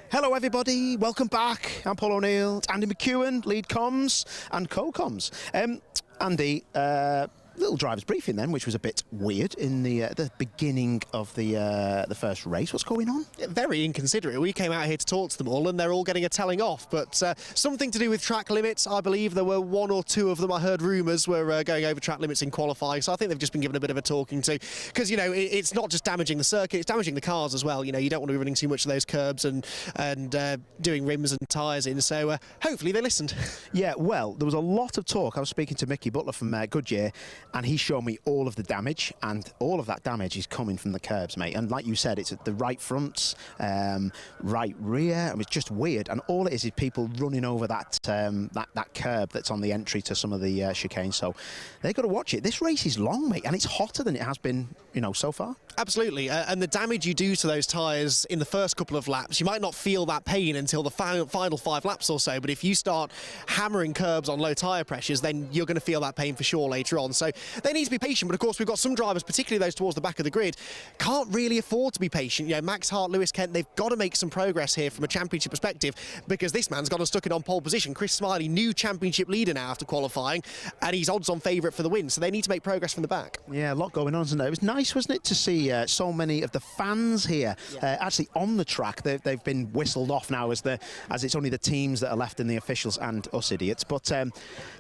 Hello everybody, welcome back. I'm Paul O'Neill, Andy McEwen, lead comms and co-comms. Andy, little driver's briefing then, which was a bit weird in the beginning of the first race. What's going on? Yeah, very inconsiderate. We came out here to talk to them all and they're all getting a telling off, but something to do with track limits. I believe there were one or two of them, I heard rumours, were going over track limits in qualifying, so I think they've just been given a bit of a talking to, because, you know, it's not just damaging the circuit, it's damaging the cars as well. You know, you don't want to be running too much of those curbs and doing rims and tyres in, so hopefully they listened. Yeah, well, there was a lot of talk. I was speaking to Mickey Butler from Goodyear, and he showed me all of the damage, and all of that damage is coming from the curbs, mate. And like you said, it's at the right fronts, right rear. It was just weird, and all it is people running over that that curb that's on the entry to some of the chicanes. So they've got to watch it. This race is long, mate, and it's hotter than it has been, you know, so far. Absolutely, and the damage you do to those tyres in the first couple of laps, you might not feel that pain until the final 5 laps or so, but if you start hammering curbs on low tyre pressures, then you're going to feel that pain for sure later on. So they need to be patient, but of course we've got some drivers, particularly those towards the back of the grid, can't really afford to be patient. You know, Max Hart, Lewis Kent, they've got to make some progress here from a championship perspective, because this man's got us stuck in on pole position. Chris Smiley, new championship leader now after qualifying, and he's odds-on favourite for the win, so they need to make progress from the back. Yeah, a lot going on, isn't there? It was nice, wasn't it, to see so many of the fans here actually on the track. They've been whistled off now as it's only the teams that are left and the officials and us idiots. But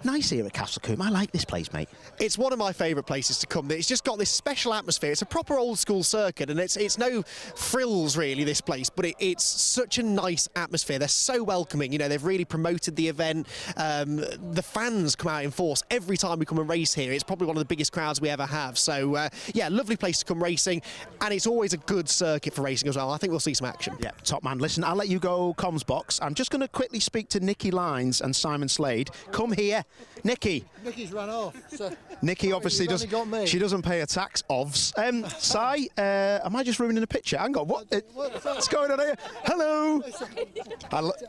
nice here at Castle Combe. I like this place, mate. It's one of my favourite places to come. It's just got this special atmosphere. It's a proper old school circuit, and it's no frills really, this place, but it's such a nice atmosphere. They're so welcoming. You know, they've really promoted the event. The fans come out in force every time we come and race here. It's probably one of the biggest crowds we ever have. So yeah, lovely place to come racing, and it's always a good circuit for racing as well. I think we'll see some action. Yeah, top man. Listen, I'll let you go comms box. I'm just going to quickly speak to Nikki Lines and Simon Slade. Come here, Nikki. Nikki's run off. So Nikki obviously she doesn't pay her tax, ovs. Si, am I just ruining a picture? Hang on, what's going on here? Hello.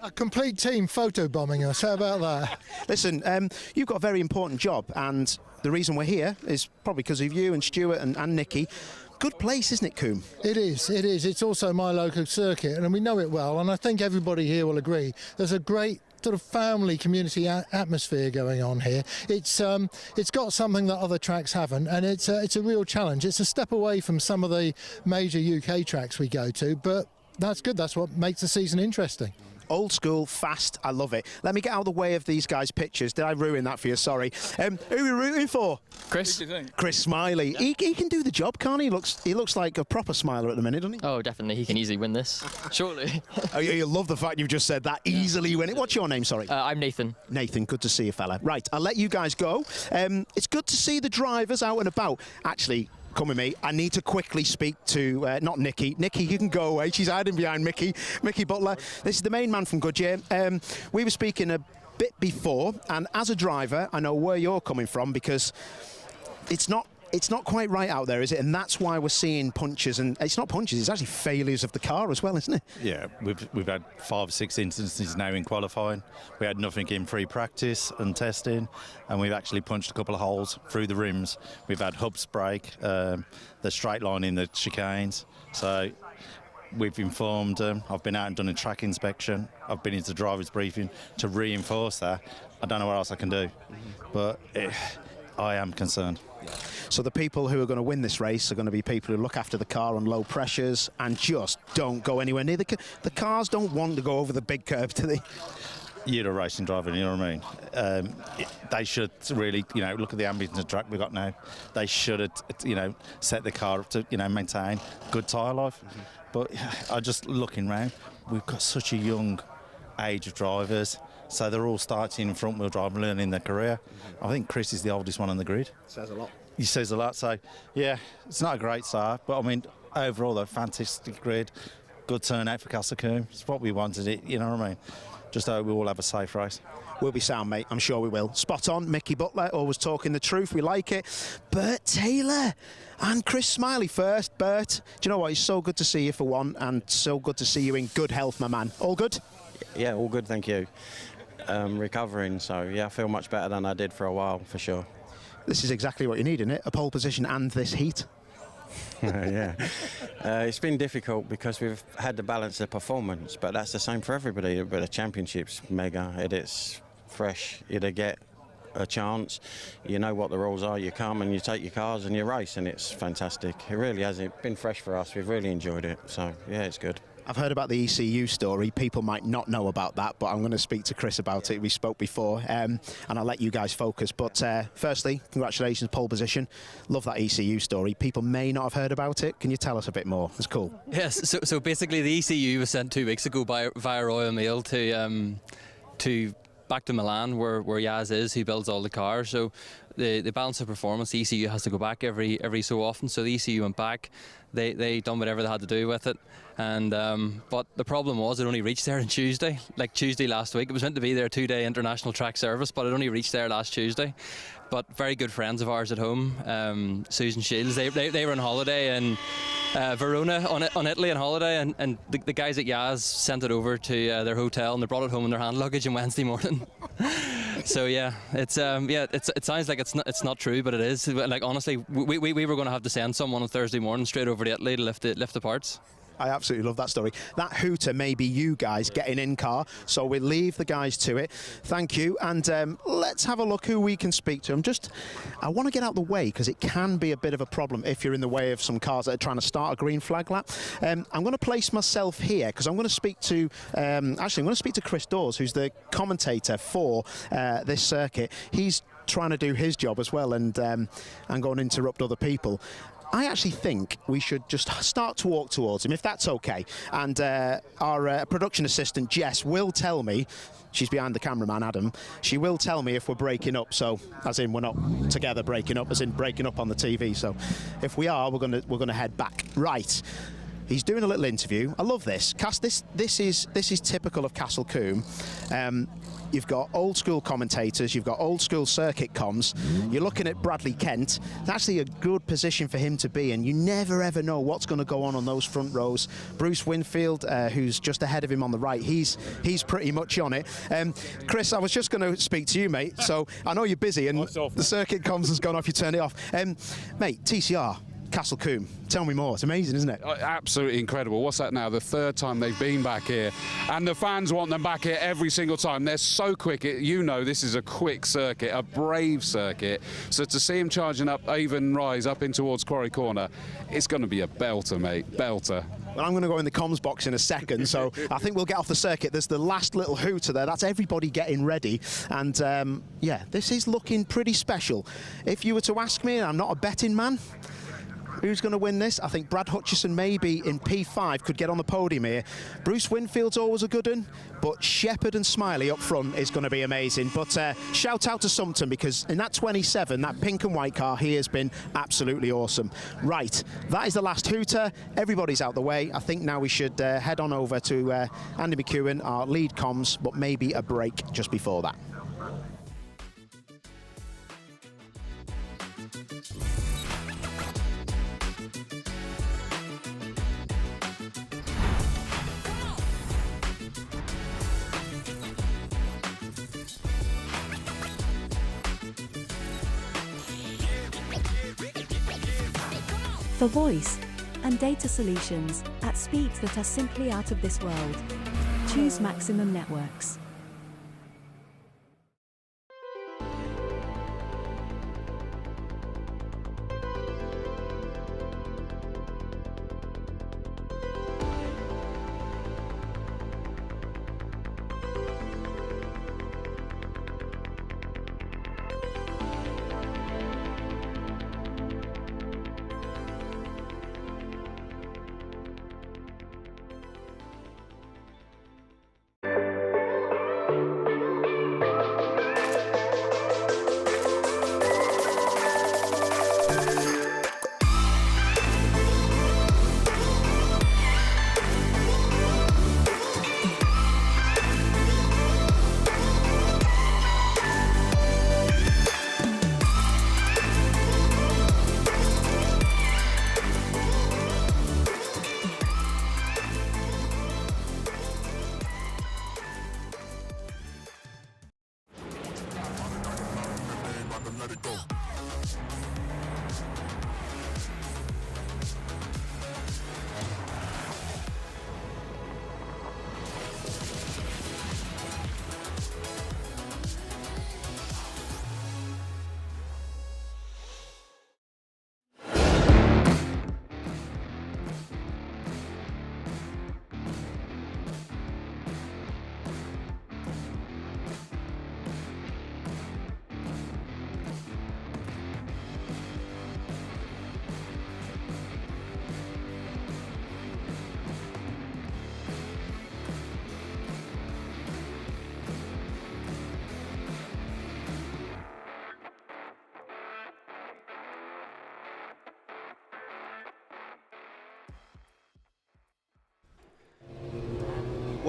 A complete team photobombing us. How about that? Listen, you've got a very important job, and the reason we're here is probably because of you and Stuart and Nikki. Good place, isn't it, Combe? It is. It's also my local circuit, and we know it well, and I think everybody here will agree. There's a great sort of family community atmosphere going on here. It's got something that other tracks haven't, and it's a real challenge. It's a step away from some of the major UK tracks we go to, but that's good. That's what makes the season interesting. Old school, fast, I love it. Let me get out of the way of these guys' pictures. Did I ruin that for you? Sorry. Who are we rooting for? Chris. Chris Smiley. Yeah. He can do the job, can't he? He looks like a proper smiler at the minute, doesn't he? Oh, definitely. He can easily win this. Surely. Oh, you love the fact you've just said that. Easily win it. What's your name, sorry? I'm Nathan. Nathan, good to see you, fella. Right, I'll let you guys go. It's good to see the drivers out and about. Actually, come with me. I need to quickly speak to, not Nikki. Nikki, you can go away. She's hiding behind Mickey Butler. This is the main man from Goodyear. We were speaking a bit before, and as a driver, I know where you're coming from, because it's not quite right out there, is it? And that's why we're seeing punches, and it's not punches, it's actually failures of the car as well, isn't it? Yeah, we've had 5 or 6 instances now in qualifying. We had nothing in free practice and testing, and we've actually punched a couple of holes through the rims. We've had hubs break, the straight line in the chicanes. So we've informed them. I've been out and done a track inspection. I've been into driver's briefing to reinforce that. I don't know what else I can do, but I am concerned. So the people who are going to win this race are going to be people who look after the car on low pressures and just don't go anywhere near the cars. Don't want to go over the big curve, do they? You're a racing driver, you know what I mean? They should really, you know, look at the ambient track we've got now. They should have, you know, set the car up to, you know, maintain good tyre life. But I just looking round, we've got such a young age of drivers. So they're all starting in front-wheel drive and learning their career. I think Chris is the oldest one on the grid. Says a lot. He says a lot. So, yeah, it's not a great start. But, I mean, overall, though, fantastic grid. Good turnout for Castle Combe. It's what we wanted it, you know what I mean? Just hope we all have a safe race. We'll be sound, mate. I'm sure we will. Spot on. Mickey Butler, always talking the truth. We like it. Bert Taylor and Chris Smiley first. Bert, do you know what? It's so good to see you for one, and so good to see you in good health, my man. All good? Yeah, all good, thank you. Recovering, so yeah, I feel much better than I did for a while, for sure. This is exactly what you need, isn't it? A pole position and this heat. Yeah. It's been difficult because we've had to balance the performance, but that's the same for everybody. But the championship's mega. It's fresh. You get a chance. You know what the rules are. You come and you take your cars and you race, and it's fantastic. It really has. It's been fresh for us. We've really enjoyed it. So, yeah, it's good. I've heard about the ECU story. People might not know about that, but I'm going to speak to Chris about it. We spoke before, and I'll let you guys focus. But firstly, congratulations, pole position. Love that ECU story. People may not have heard about it. Can you tell us a bit more? It's cool. Yes, so basically the ECU was sent 2 weeks ago via Royal Mail to back to Milan, where Yaz is, who builds all the cars. So the balance of performance, the ECU has to go back every so often. So the ECU went back. They done whatever they had to do with it, and but the problem was it only reached there on Tuesday, like Tuesday last week. It was meant to be their 2-day international track service, but it only reached there last Tuesday. But very good friends of ours at home, Susan Shields, they were on holiday in Verona on Italy on holiday, and the guys at Yaz sent it over to their hotel, and they brought it home in their hand luggage on Wednesday morning. So yeah, it sounds like it's not true, but it is. Like honestly, we were going to have to send someone on Thursday morning straight over to Italy to lift the parts. I absolutely love that story. That hooter may be you guys getting in car, so we'll leave the guys to it. Thank you, and let's have a look who we can speak to. I want to get out the way because it can be a bit of a problem if you're in the way of some cars that are trying to start a green flag lap. I'm going to place myself here because I'm going to speak to I'm going to speak to Chris Dawes, who's the commentator for this circuit. He's trying to do his job as well, and I'm going to interrupt other people. I actually think we should just start to walk towards him, if that's okay. And our production assistant, Jess, will tell me, she's behind the cameraman, Adam, she will tell me if we're breaking up. So, as in we're not together breaking up, as in breaking up on the TV. So, if we are, we're gonna head back. Right. He's doing a little interview. I love this. This is typical of Castle Combe. You've got old school commentators, you've got old school circuit comms. You're looking at Bradley Kent. It's actually a good position for him to be in. You never ever know what's going to go on those front rows. Bruce Winfield, who's just ahead of him on the right, he's pretty much on it. Chris, I was just going to speak to you, mate. So I know you're busy and the circuit comms has gone off. You turned it off, mate. TCR. Castle Combe. Tell me more. It's amazing, isn't it? Absolutely incredible. What's that now? The third time they've been back here, and the fans want them back here every single time. They're so quick. You know, this is a quick circuit, a brave circuit. So to see him charging up Avon Rise up in towards Quarry Corner, it's going to be a belter, mate. Belter. Well, I'm going to go in the comms box in a second, so I think we'll get off the circuit. There's the last little hooter there. That's everybody getting ready. And, yeah, this is looking pretty special. If you were to ask me, I'm not a betting man, who's going to win this? I think Brad Hutchison maybe in P5 could get on the podium here. Bruce Winfield's always a good one, but Shepherd and Smiley up front is going to be amazing. But shout out to Sumpton, because in that 27, that pink and white car, he has been absolutely awesome. Right, that is the last hooter. Everybody's out the way. I think now we should head on over to Andy McEwen, our lead comms, but maybe a break just before that. For voice and data solutions at speeds that are simply out of this world, choose Maximum Networks.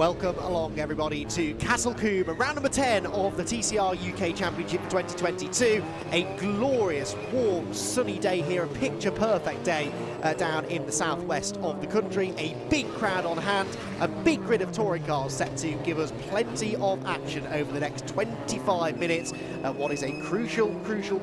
Welcome along, everybody, to Castle Combe, round number 10 of the TCR UK Championship 2022. A glorious, warm, sunny day here, a picture-perfect day down in the southwest of the country. A big crowd on hand, a big grid of touring cars set to give us plenty of action over the next 25 minutes at what is a crucial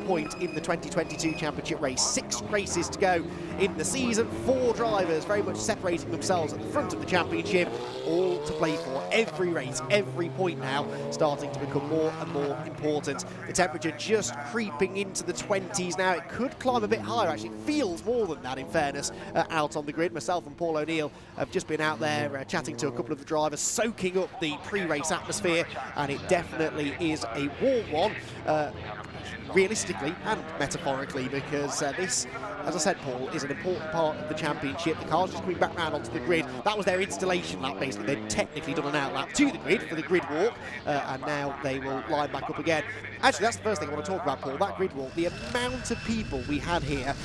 point in the 2022 Championship race. 6 races to go in the season, 4 drivers very much separating themselves at the front of the championship, all to play for. Every race, every point now starting to become more and more important. The temperature just creeping into the 20s now. It could climb a bit higher, actually. It feels more than that, in fairness, out on the grid. Myself and Paul O'Neill have just been out there chatting to a couple of the drivers, soaking up the pre-race atmosphere, and it definitely is a warm one. Realistically and metaphorically, because this, as I said, Paul, is an important part of the championship. The cars just coming back round onto the grid. That was their installation lap, basically. They'd technically done an out lap to the grid for the grid walk, and now they will line back up again. Actually, that's the first thing I want to talk about, Paul, that grid walk. The amount of people we had here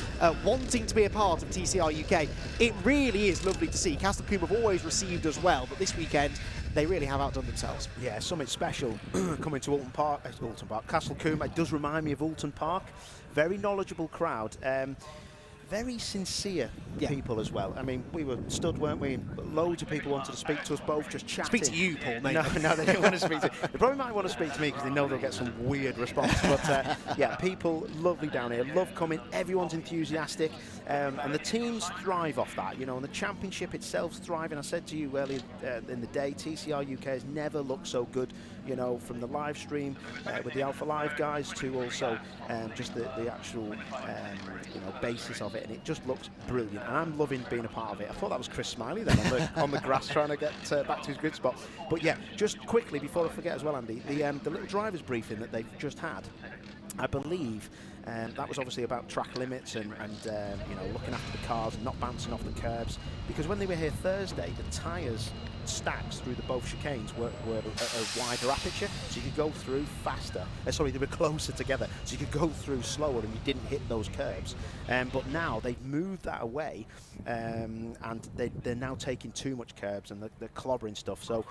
wanting to be a part of TCR UK, it really is lovely to see. Castle Combe have always received us well, but this weekend, they really have outdone themselves. Yeah, something special coming to Castle Combe. It does remind me of Alton Park. Very knowledgeable crowd. Very sincere people as well. I mean, we were stood, weren't we? Loads of people wanted to speak to us both, just chatting. Speak to you, Paul, mate. No, they didn't want to speak to me. They probably might want to speak to me because they know they'll get some weird response. But yeah, people lovely down here, love coming. Everyone's enthusiastic, and the teams thrive off that. You know, and the championship itself's thriving. I said to you earlier in the day, TCR UK has never looked so good. You know, from the live stream with the Alpha Live guys to also just the actual you know, basis of it, and it just looks brilliant. And I'm loving being a part of it. I thought that was Chris Smiley then on the grass trying to get back to his grid spot. But yeah, just quickly before I forget as well, Andy, the little drivers briefing that they've just had, I believe. That was obviously about track limits and you know, looking after the cars and not bouncing off the curbs. Because when they were here Thursday, the tyres stacks through the both chicanes were at a wider aperture, so you could go through faster. Sorry, they were closer together, so you could go through slower and you didn't hit those curbs. But now they've moved that away, and they're now taking too much curbs and they're clobbering stuff. So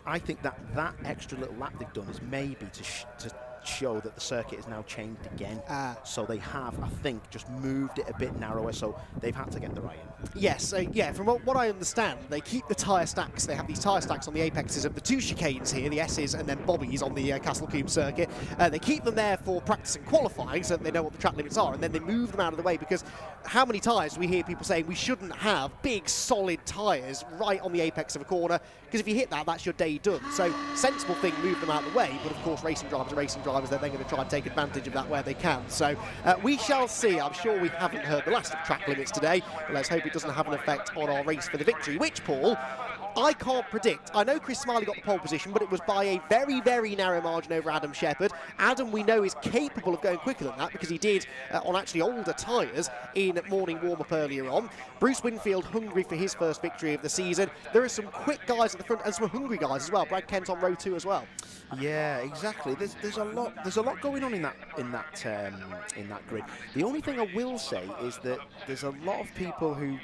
I think that extra little lap they've done is maybe to show that the circuit is now changed again. So they have, I think, just moved it a bit narrower, so they've had to get the right in. Yes, yeah, from what I understand, they keep the tyre stacks. They have these tyre stacks on the apexes of the 2 chicanes here, the S's and then Bobbies on the Castle Combe circuit. They keep them there for practice and qualifying so that they know what the track limits are, and then they move them out of the way, because how many times do we hear people saying we shouldn't have big, solid tyres right on the apex of a corner, because if you hit that, that's your day done. So, sensible thing, move them out of the way, but of course racing drivers are racing drivers. They're then going to try and take advantage of that where they can. So we shall see. I'm sure we haven't heard the last of track limits today, but let's hope it doesn't have an effect on our race for the victory, which, Paul, I can't predict. I know Chris Smiley got the pole position, but it was by a very, very narrow margin over Adam Shepherd. Adam, we know, is capable of going quicker than that because he did on actually older tyres in morning warm-up earlier on. Bruce Winfield hungry for his first victory of the season. There are some quick guys at the front and some hungry guys as well. Brad Kent on row 2 as well. Yeah, exactly. There's a lot going on in that grid. The only thing I will say is that there's a lot of people who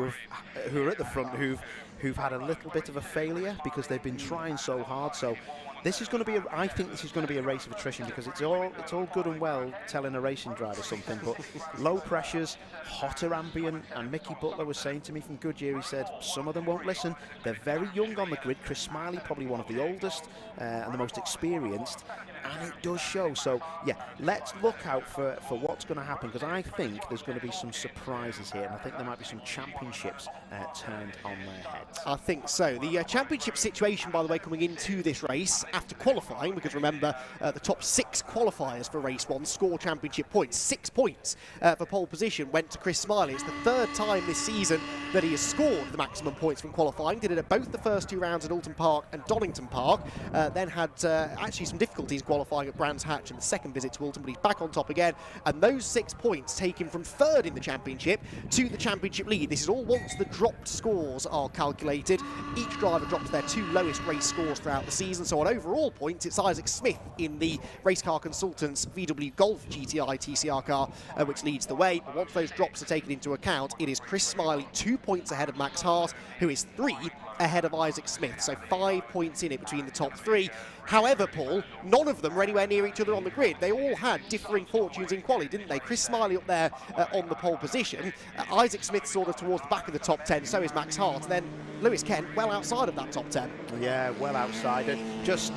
are at the front who've had a little bit of a failure because they've been trying so hard. So this is going to be I think this is going to be a race of attrition, because it's all good and well telling a racing driver something, but low pressures, hotter ambient, and Mickey Butler was saying to me from Goodyear, he said some of them won't listen. They're very young on the grid. Chris Smiley, probably one of the oldest and the most experienced, and it does show. So yeah, let's look out for what's going to happen, because I think there's going to be some surprises here, and I think there might be some championships turned on their heads. I think so. The championship situation, by the way, coming into this race after qualifying, because remember, the top 6 qualifiers for race 1 score championship points. 6 points for pole position went to Chris Smiley. It's the 3rd time this season that he has scored the maximum points from qualifying. Did it at both the first 2 rounds at Alton Park and Donington Park. Then had actually some difficulties qualifying at Brands Hatch in the second visit to Alton, but he's back on top again. And those 6 points take him from 3rd in the championship to the championship lead. This is all once the dropped scores are calculated. Each driver drops their 2 lowest race scores throughout the season. So on overall points, it's Isaac Smith in the Race Car Consultants VW Golf GTI TCR car, which leads the way. But once those drops are taken into account, it is Chris Smiley 2 points ahead of Max Haas, who is 3 ahead of Isaac Smith, so 5 points in it between the top three. However, Paul, none of them were anywhere near each other on the grid. They all had differing fortunes in quali, didn't they? Chris Smiley up there on the pole position. Isaac Smith sort of towards the back of the top 10, so is Max Hart. And then Lewis Kent well outside of that top 10. Yeah, well outside. And just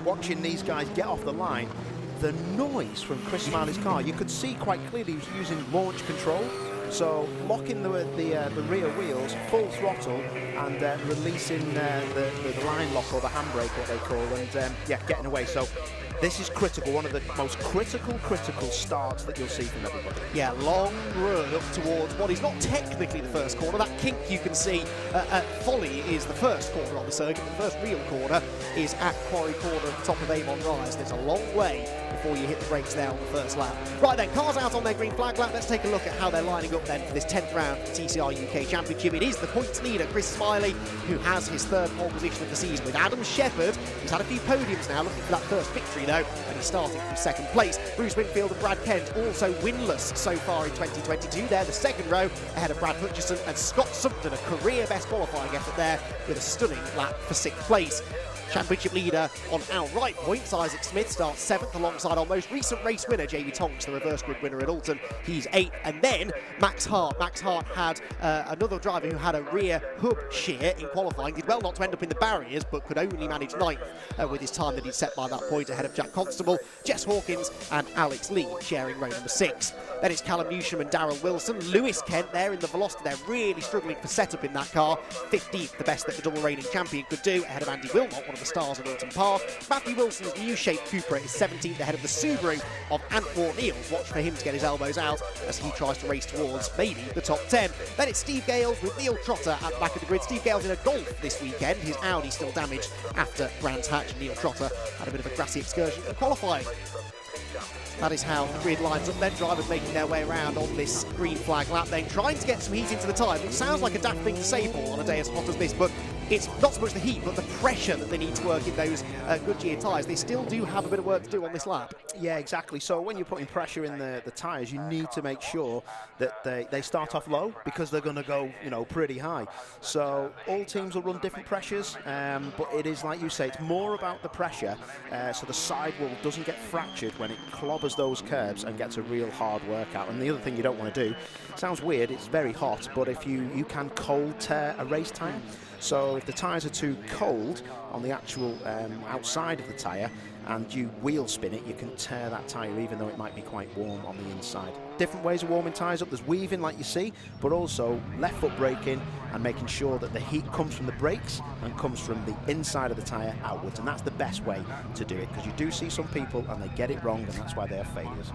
watching these guys get off the line, the noise from Chris Smiley's car, you could see quite clearly he was using launch control. So locking the rear wheels, full throttle, and releasing the line lock or the handbrake, what they call, and yeah, getting away. So this is critical, one of the most critical starts that you'll see from everybody. Yeah, long run up towards what is not technically the first corner. That kink you can see at Folly is the first corner on the circuit. The first real corner is at Quarry Corner at the top of Avon Rise. There's a long way before you hit the brakes there on the first lap. Right then, cars out on their green flag lap. Let's take a look at how they're lining up then for this 10th round of the TCR UK Championship. It is the points leader, Chris Smiley, who has his third pole position of the season, with Adam Shepherd, who's had a few podiums now, looking for that first victory though, and he's starting from second place. Bruce Winfield and Brad Kent also winless so far in 2022. They're the second row ahead of Brad Hutchison, and Scott Sumton, a career best qualifying effort there with a stunning lap for 6th place. Championship leader on outright points, Isaac Smith starts 7th alongside our most recent race winner, Jamie Tonks, the reverse grid winner at Alton. He's 8th. And then Max Hart. Max Hart had another driver who had a rear hub shear in qualifying. Did well not to end up in the barriers, but could only manage 9th with his time that he'd set by that point ahead of Jack Constable, Jess Hawkins and Alex Lee sharing row number 6. Then it's Callum Newsham and Darryl Wilson. Lewis Kent there in the Velocity. They're really struggling for setup in that car. 15th, the best that the double reigning champion could do, ahead of Andy Wilmot, one of the stars of Alton Park. Matthew Wilson's new shaped Cupra is 17th ahead of the Subaru of Antwort Niels. Watch for him to get his elbows out as he tries to race towards maybe the top 10. Then it's Steve Gales with Neil Trotter at the back of the grid. Steve Gales in a Golf this weekend. His Audi still damaged after Brands Hatch, and Neil Trotter had a bit of a grassy excursion in qualifying. That is how the grid lines up then. Drivers making their way around on this green flag lap then, trying to get some heat into the tyre, which sounds like a daft thing to say, Paul, on a day as hot as this, but it's not so much the heat, but the pressure that they need to work in those Goodyear tyres. They still do have a bit of work to do on this lap. Yeah, exactly. So when you're putting pressure in the tyres, you need to make sure that they start off low, because they're going to go, you know, pretty high. So all teams will run different pressures, but it is, like you say, it's more about the pressure, so the sidewall doesn't get fractured when it clobbers those curbs and gets a real hard workout. And the other thing you don't want to do, sounds weird, it's very hot, but if you can cold tear a race tyre. So if the tyres are too cold on the actual outside of the tyre and you wheel spin it, you can tear that tyre even though it might be quite warm on the inside. Different ways of warming tyres up. There's weaving like you see, but also left foot braking and making sure that the heat comes from the brakes and comes from the inside of the tyre outwards, and that's the best way to do it, because you do see some people and they get it wrong, and that's why they're failures.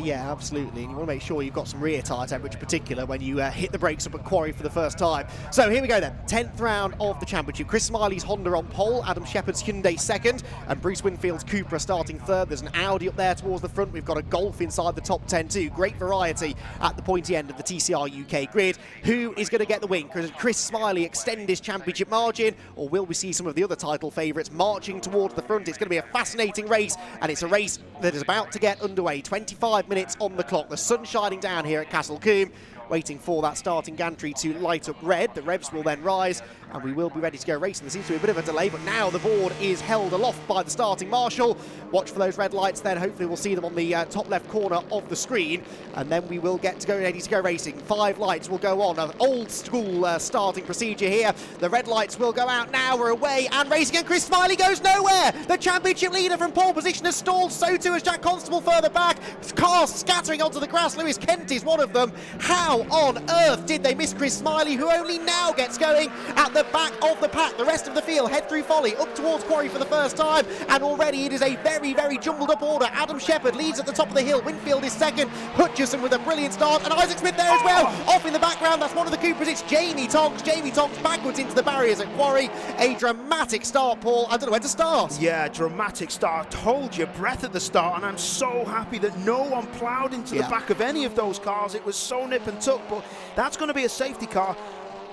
Yeah, absolutely, and you want to make sure you've got some rear tyre temperature in particular when you hit the brakes up at Quarry for the first time. So here we go then, 10th round of the championship. Chris Smiley's Honda on pole, Adam Shepherd's Hyundai second, and Bruce Winfield's Cupra starting third. There's an Audi up there towards the front. We've got a Golf inside the top 10 too. Great variety at the pointy end of the TCR UK grid. Who is going to get the win? Could Chris Smiley extend his championship margin, or will we see some of the other title favourites marching towards the front? It's going to be a fascinating race, and it's a race that is about to get underway. 25 minutes on the clock. The sun shining down here at Castle Combe, waiting for that starting gantry to light up red. The revs will then rise, and we will be ready to go racing. There seems to be a bit of a delay, but now the board is held aloft by the starting marshal. Watch for those red lights then. Hopefully we'll see them on the top left corner of the screen, and then we will get to go ready to go racing. 5 lights will go on. An old school starting procedure here. The red lights will go out now. We're away and racing, and Chris Smiley goes nowhere. The championship leader from pole position has stalled. So too has Jack Constable further back. Cars scattering onto the grass. Lewis Kent is one of them. How on earth did they miss Chris Smiley, who only now gets going at the back of the pack? The rest of the field head through Folly up towards Quarry for the first time, and already it is a very, very jumbled up order. Adam Shepherd leads at the top of the hill. Winfield is second. Hutchison with a brilliant start, and Isaac Smith there as well. Off in the background, that's one of the Cupras. It's Jamie Tonks. Jamie Tonks backwards into the barriers at Quarry. A dramatic start, Paul. I don't know where to start. Yeah, dramatic start. Hold your breath at the start, and I'm so happy that no one ploughed into the back of any of those cars. It was so nip and tuck, but that's going to be a safety car.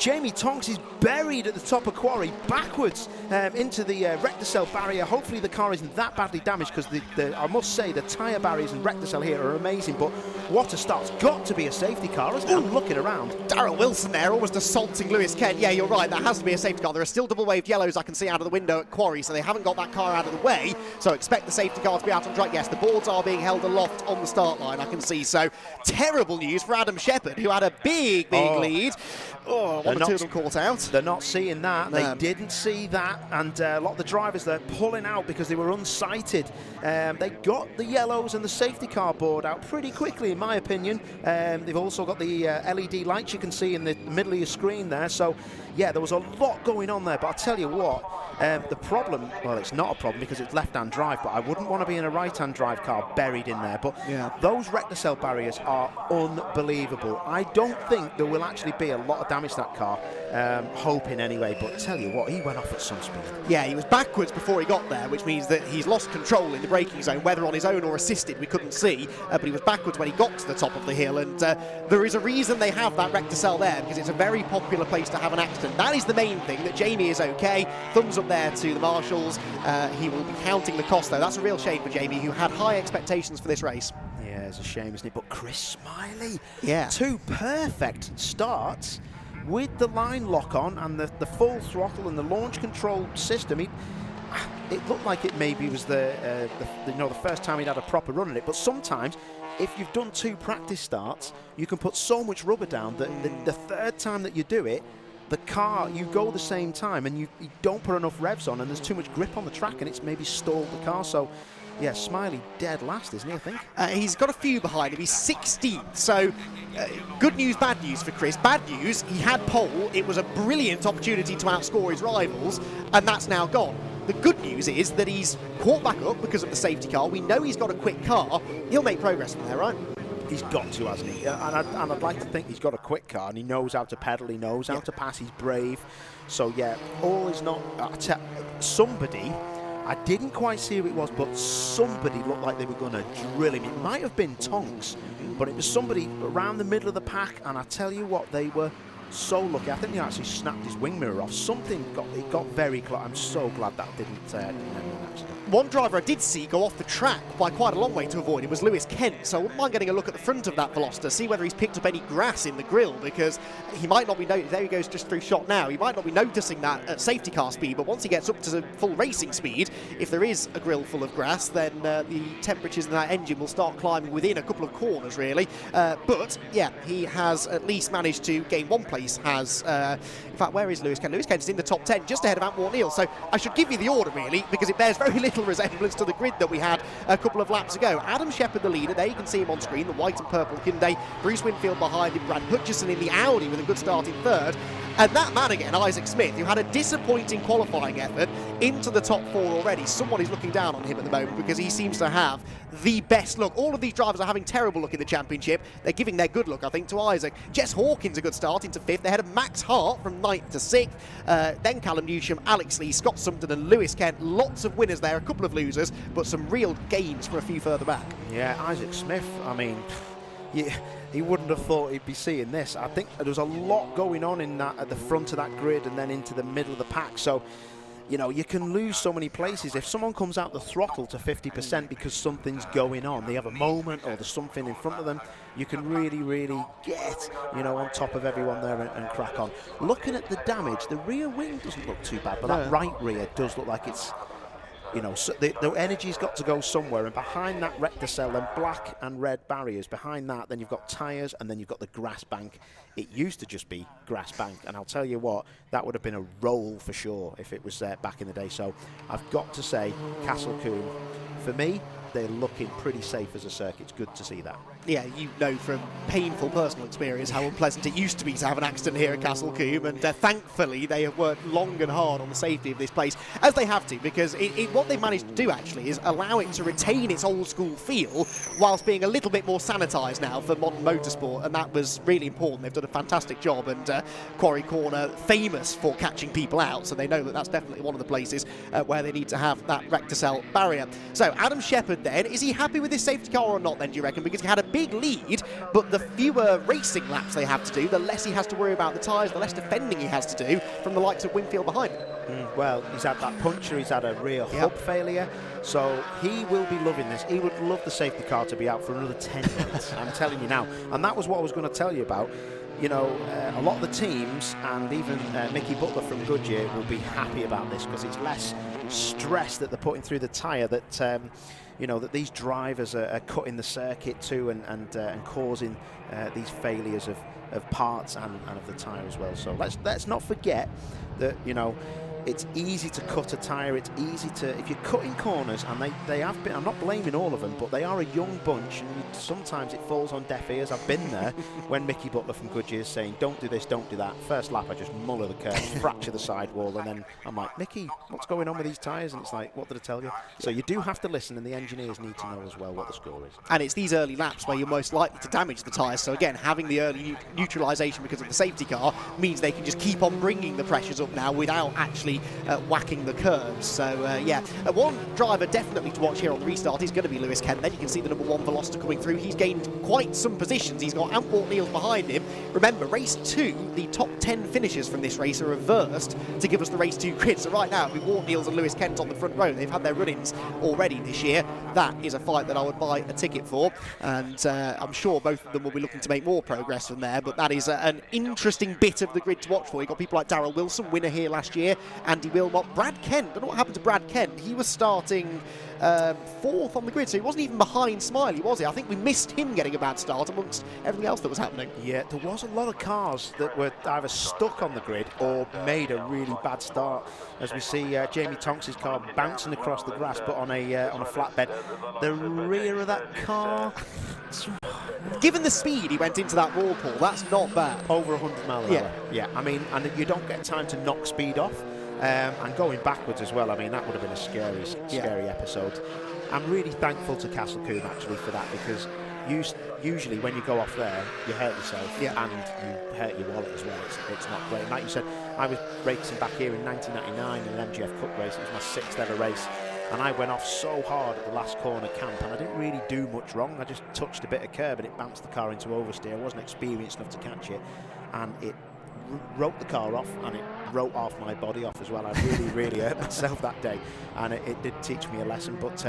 Jamie Tonks is buried at the top of Quarry, backwards into the rectocell barrier. Hopefully the car isn't that badly damaged, because I must say the tyre barriers and rectocell here are amazing, but what a start. It's got to be a safety car, isn't it? I'm looking around. Darrell Wilson there, almost assaulting Lewis Kent. Yeah, you're right, that has to be a safety car. There are still double-waved yellows I can see out of the window at Quarry, so they haven't got that car out of the way, so expect the safety car to be out on track. Yes, the boards are being held aloft on the start line, I can see. So terrible news for Adam Shepherd, who had a big lead. Oh, one or two of them caught out. They're not seeing that. They didn't see that, and a lot of the drivers, they're pulling out because they were unsighted. They got the yellows and the safety car board out pretty quickly, in my opinion. They've also got the LED lights you can see in the middle of your screen there. So, yeah, there was a lot going on there. But I'll tell you what, the problem, well, it's not a problem because it's left-hand drive, but I wouldn't want to be in a right-hand drive car buried in there. But those rectocell barriers are unbelievable. I don't think there will actually be a lot of damage to that car, hoping anyway. But tell you what, he went off at some speed. Yeah, he was backwards before he got there, which means that he's lost control in the braking zone, whether on his own or assisted, we couldn't see. But he was backwards when he got to the top of the hill, and there is a reason they have that rectocell there, because it's a very popular place to have an accident. That is the main thing, that Jamie is okay. Thumbs up there to the marshals. He will be counting the cost, though. That's a real shame for Jamie, who had high expectations for this race. Yeah, it's a shame, isn't it? But Chris Smiley, 2 perfect starts with the line lock on and the full throttle and the launch control system. It looked like it maybe was the first time he'd had a proper run at it. But sometimes, if you've done 2 practice starts, you can put so much rubber down that the third time that you do it, the car, you go the same time and you don't put enough revs on, and there's too much grip on the track, and it's maybe stalled the car. So, yeah, Smiley dead last, isn't he, I think? He's got a few behind him. He's 16th. So, good news, bad news for Chris. Bad news, he had pole. It was a brilliant opportunity to outscore his rivals, and that's now gone. The good news is that he's caught back up because of the safety car. We know he's got a quick car. He'll make progress from there, right? He's got to, hasn't he? And I'd like to think he's got a quick car, and he knows how to pedal, he knows how to pass, he's brave. So, yeah, all is not... somebody... I didn't quite see who it was, but somebody looked like they were going to drill him. It might have been Tonks, but it was somebody around the middle of the pack, and I tell you what, they were so lucky. I think they actually snapped his wing mirror off. Something got very close. I'm so glad that didn't end in an accident. One driver I did see go off the track by quite a long way to avoid him was Lewis Kent, so I wouldn't mind getting a look at the front of that Veloster, see whether he's picked up any grass in the grille, because he might not be noticing. There he goes just through shot now. He might not be noticing that at safety car speed, but once he gets up to the full racing speed, if there is a grille full of grass, then the temperatures in that engine will start climbing within a couple of corners, really. But, yeah, he has at least managed to gain one place, in fact, where is Lewis Kent? Lewis Kent is in the top 10, just ahead of Antwort Neal. So I should give you the order, really, because it bears very little resemblance to the grid that we had a couple of laps ago. Adam Shepherd, the leader. There you can see him on screen, the white and purple Hyundai. Bruce Winfield behind him. Brad Hutchison in the Audi with a good start in third. And that man again, Isaac Smith, who had a disappointing qualifying effort, into the top 4 already. Someone is looking down on him at the moment because he seems to have the best look. All of these drivers are having terrible look in the championship. They're giving their good look, I think, to Isaac. Jess Hawkins a good start into 5th. They had a Max Hart from 9th to 6th. Then Callum Newsham, Alex Lee, Scott Sumpton and Lewis Kent. Lots of winners there, a couple of losers, but some real gains for a few further back. Yeah, Isaac Smith, I mean... Yeah, he wouldn't have thought he'd be seeing this. I think there was a lot going on in that at the front of that grid and then into the middle of the pack. So, you know, you can lose so many places. If someone comes out the throttle to 50% because something's going on, they have a moment or there's something in front of them, you can really, really get, you know, on top of everyone there and crack on. Looking at the damage, the rear wing doesn't look too bad, but that right rear does look like it's... You know, so the energy's got to go somewhere, and behind that rectocell and black and red barriers, behind that, then you've got tyres, and then you've got the grass bank. It used to just be grass bank, and I'll tell you what, that would have been a roll for sure if it was there back in the day. So I've got to say, Castle Combe, for me, they're looking pretty safe as a circuit. It's good to see that. Yeah, you know from painful personal experience how unpleasant it used to be to have an accident here at Castle Combe, and thankfully they have worked long and hard on the safety of this place, as they have to, because what they've managed to do actually is allow it to retain its old school feel whilst being a little bit more sanitised now for modern motorsport, and that was really important. They've done a fantastic job, and Quarry Corner famous for catching people out, so they know that that's definitely one of the places where they need to have that rectocell barrier. So Adam Shepherd Shepherd then, is he happy with his safety car or not then, do you reckon? Because he had a big lead, but the fewer racing laps they have to do, the less he has to worry about the tyres, the less defending he has to do from the likes of Winfield behind him. Well, he's had that puncture, he's had a rear hub failure, so he will be loving this. He would love the safety car to be out for another 10 minutes, I'm telling you now. And that was what I was going to tell you about. You know, a lot of the teams, and even Mickey Butler from Goodyear, will be happy about this because it's less stress that they're putting through the tyre that, you know, that these drivers are cutting the circuit to and causing these failures of parts and of the tyre as well. So let's not forget that, you know, it's easy to cut a tyre, it's easy to, if you're cutting corners, and they have been, I'm not blaming all of them, but they are a young bunch, and sometimes it falls on deaf ears. I've been there when Mickey Butler from Goodyear is saying, don't do this, don't do that. First lap, I just muller the curves, fracture the sidewall, and then I'm like, Mickey, what's going on with these tyres? And it's like, what did I tell you? So you do have to listen, and the engineers need to know as well what the score is. And it's these early laps where you're most likely to damage the tyres. So again, having the early neutralisation because of the safety car means they can just keep on bringing the pressures up now without actually whacking the curves. So yeah, one driver definitely to watch here on the restart is going to be Lewis Kent. Then you can see the number 1 Veloster coming through. He's gained quite some positions. He's got Antwort Niels behind him. Remember, race 2, the top 10 finishers from this race are reversed to give us the race 2 grid. So right now, with Wart Niels and Lewis Kent on the front row, they've had their run-ins already this year. That is a fight that I would buy a ticket for, and I'm sure both of them will be looking to make more progress from there. But that is an interesting bit of the grid to watch for. You've got people like Darrell Wilson, winner here last year, Andy Wilmot, Brad Kent. I don't know what happened to Brad Kent. He was starting 4th on the grid, so he wasn't even behind Smiley, was he? I think we missed him getting a bad start amongst everything else that was happening. Yeah, there was a lot of cars that were either stuck on the grid or made a really bad start. As we see Jamie Tonks' car bouncing across the grass, but on a flatbed. The rear of that car, given the speed he went into that whirlpool, that's not bad. Over 100 miles an hour. Yeah, I mean, and you don't get time to knock speed off. And going backwards as well, I mean, that would have been a scary episode. I'm really thankful to Castle Combe actually for that, because usually when you go off there, you hurt yourself and you hurt your wallet as well. It's not great. And like you said, I was racing back here in 1999 in an MGF Cup race. It was my 6th ever race. And I went off so hard at the last corner camp, and I didn't really do much wrong. I just touched a bit of curb and it bounced the car into oversteer. I wasn't experienced enough to catch it, and it wrote the car off, and it wrote off my body off as well. I really hurt myself that day, and it did teach me a lesson. But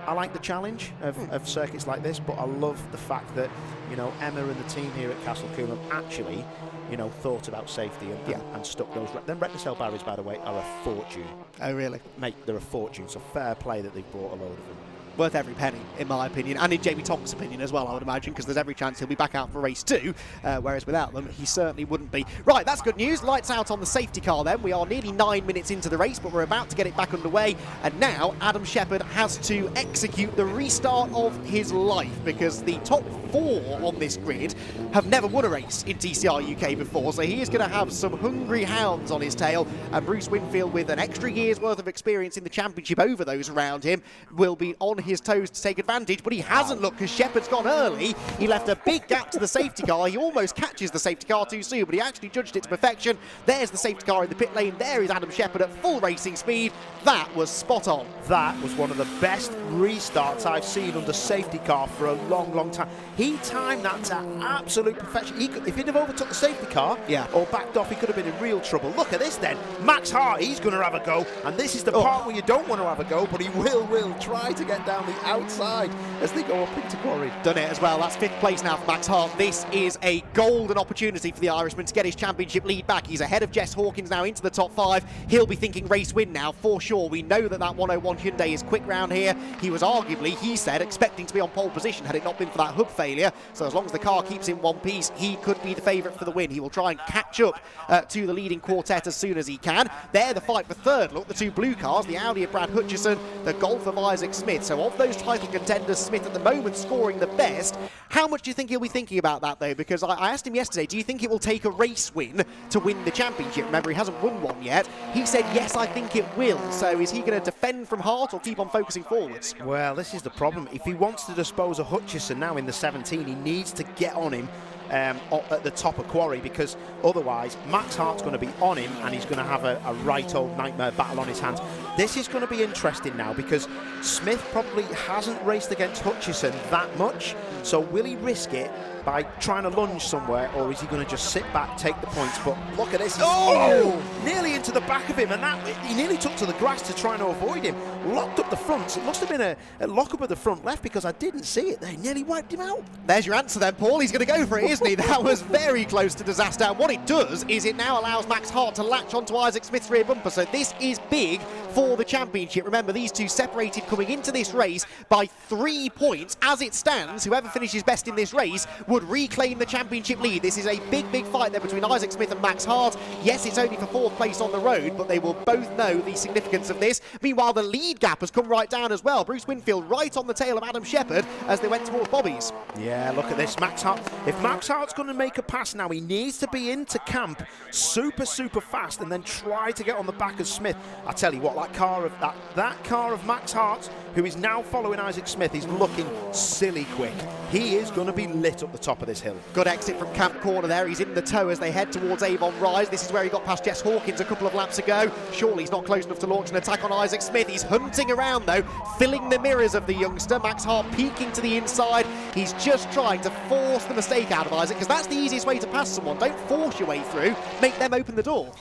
I like the challenge of circuits like this, but I love the fact that, you know, Emma and the team here at Castle Combe have actually, you know, thought about safety and stuck those. Them Recticel barriers, by the way, are a fortune. Oh, really? Mate, they're a fortune, so fair play that they've bought a load of them. Worth every penny, in my opinion, and in Jamie Tonks' opinion as well, I would imagine, because there's every chance he'll be back out for race 2, whereas without them, he certainly wouldn't be. Right, that's good news. Lights out on the safety car then. We are nearly 9 minutes into the race, but we're about to get it back underway, and now Adam Shepherd has to execute the restart of his life, because the top 4 on this grid have never won a race in TCR UK before, so he is going to have some hungry hounds on his tail, and Bruce Winfield, with an extra year's worth of experience in the championship over those around him, will be on his toes to take advantage, but he hasn't looked because Shepherd's gone early. He left a big gap to the safety car. He almost catches the safety car too soon, but he actually judged it to perfection. There's the safety car in the pit lane. There is Adam Shepherd at full racing speed. That was spot on. That was one of the best restarts I've seen under safety car for a long time. He timed that to absolute perfection. If he'd have overtook the safety car or backed off, he could have been in real trouble. Look at this then. Max Hart, he's going to have a go, and this is the part where you don't want to have a go, but he will try to get down the outside as they go up into quarry. Done it as well. That's 5th place now for Max Hart. This is a golden opportunity for the Irishman to get his championship lead back. He's ahead of Jess Hawkins now into the top 5. He'll be thinking race win now for sure. We know that 101 Hyundai is quick round here. He was arguably, he said, expecting to be on pole position had it not been for that hub failure. So as long as the car keeps in one piece, he could be the favourite for the win. He will try and catch up to the leading quartet as soon as he can. There, the fight for 3rd. Look, the 2 blue cars, the Audi of Brad Hutchison, the Golf of Isaac Smith. So of those title contenders, Smith at the moment scoring the best. How much do you think he'll be thinking about that, though? Because I asked him yesterday, do you think it will take a race win to win the championship? Remember, he hasn't won one yet. He said, yes, I think it will. So is he going to defend from Hart or keep on focusing forwards? Well, this is the problem. If he wants to dispose of Hutchison now in the 17, he needs to get on him at the top of Quarry, because otherwise Max Hart's going to be on him and he's going to have a right old nightmare battle on his hands. This is going to be interesting now, because Smith probably hasn't raced against Hutchison that much, so will he risk it by trying to lunge somewhere, or is he going to just sit back, take the points? But look at this. Oh! Nearly into the back of him, and that he nearly took to the grass to try and avoid him. Locked up the front. It must have been a lock-up at the front left, because I didn't see it. They nearly wiped him out. There's your answer then, Paul. He's going to go for it, isn't he? That was very close to disaster. And what it does is it now allows Max Hart to latch onto Isaac Smith's rear bumper. So this is big for the championship. Remember, these two separated coming into this race by 3 points. As it stands, whoever finishes best in this race would reclaim the championship lead. This is a big, big fight there between Isaac Smith and Max Hart. Yes, it's only for 4th place on the road, but they will both know the significance of this. Meanwhile, the lead gap has come right down as well. Bruce Winfield right on the tail of Adam Shepherd as they went towards Bobby's. Yeah, look at this. Max Hart. If Max Hart's going to make a pass now, he needs to be into camp super, super fast and then try to get on the back of Smith. I tell you what, that car of Max Hart, who is now following Isaac Smith, is looking silly quick. He is going to be lit up the top of this hill. Good exit from Camp Corner there. He's in the tow as they head towards Avon Rise. This is where he got past Jess Hawkins a couple of laps ago. Surely he's not close enough to launch an attack on Isaac Smith. He's hunting around though, filling the mirrors of the youngster. Max Hart peeking to the inside. He's just trying to force the mistake out of Isaac, because that's the easiest way to pass someone. Don't force your way through, make them open the door.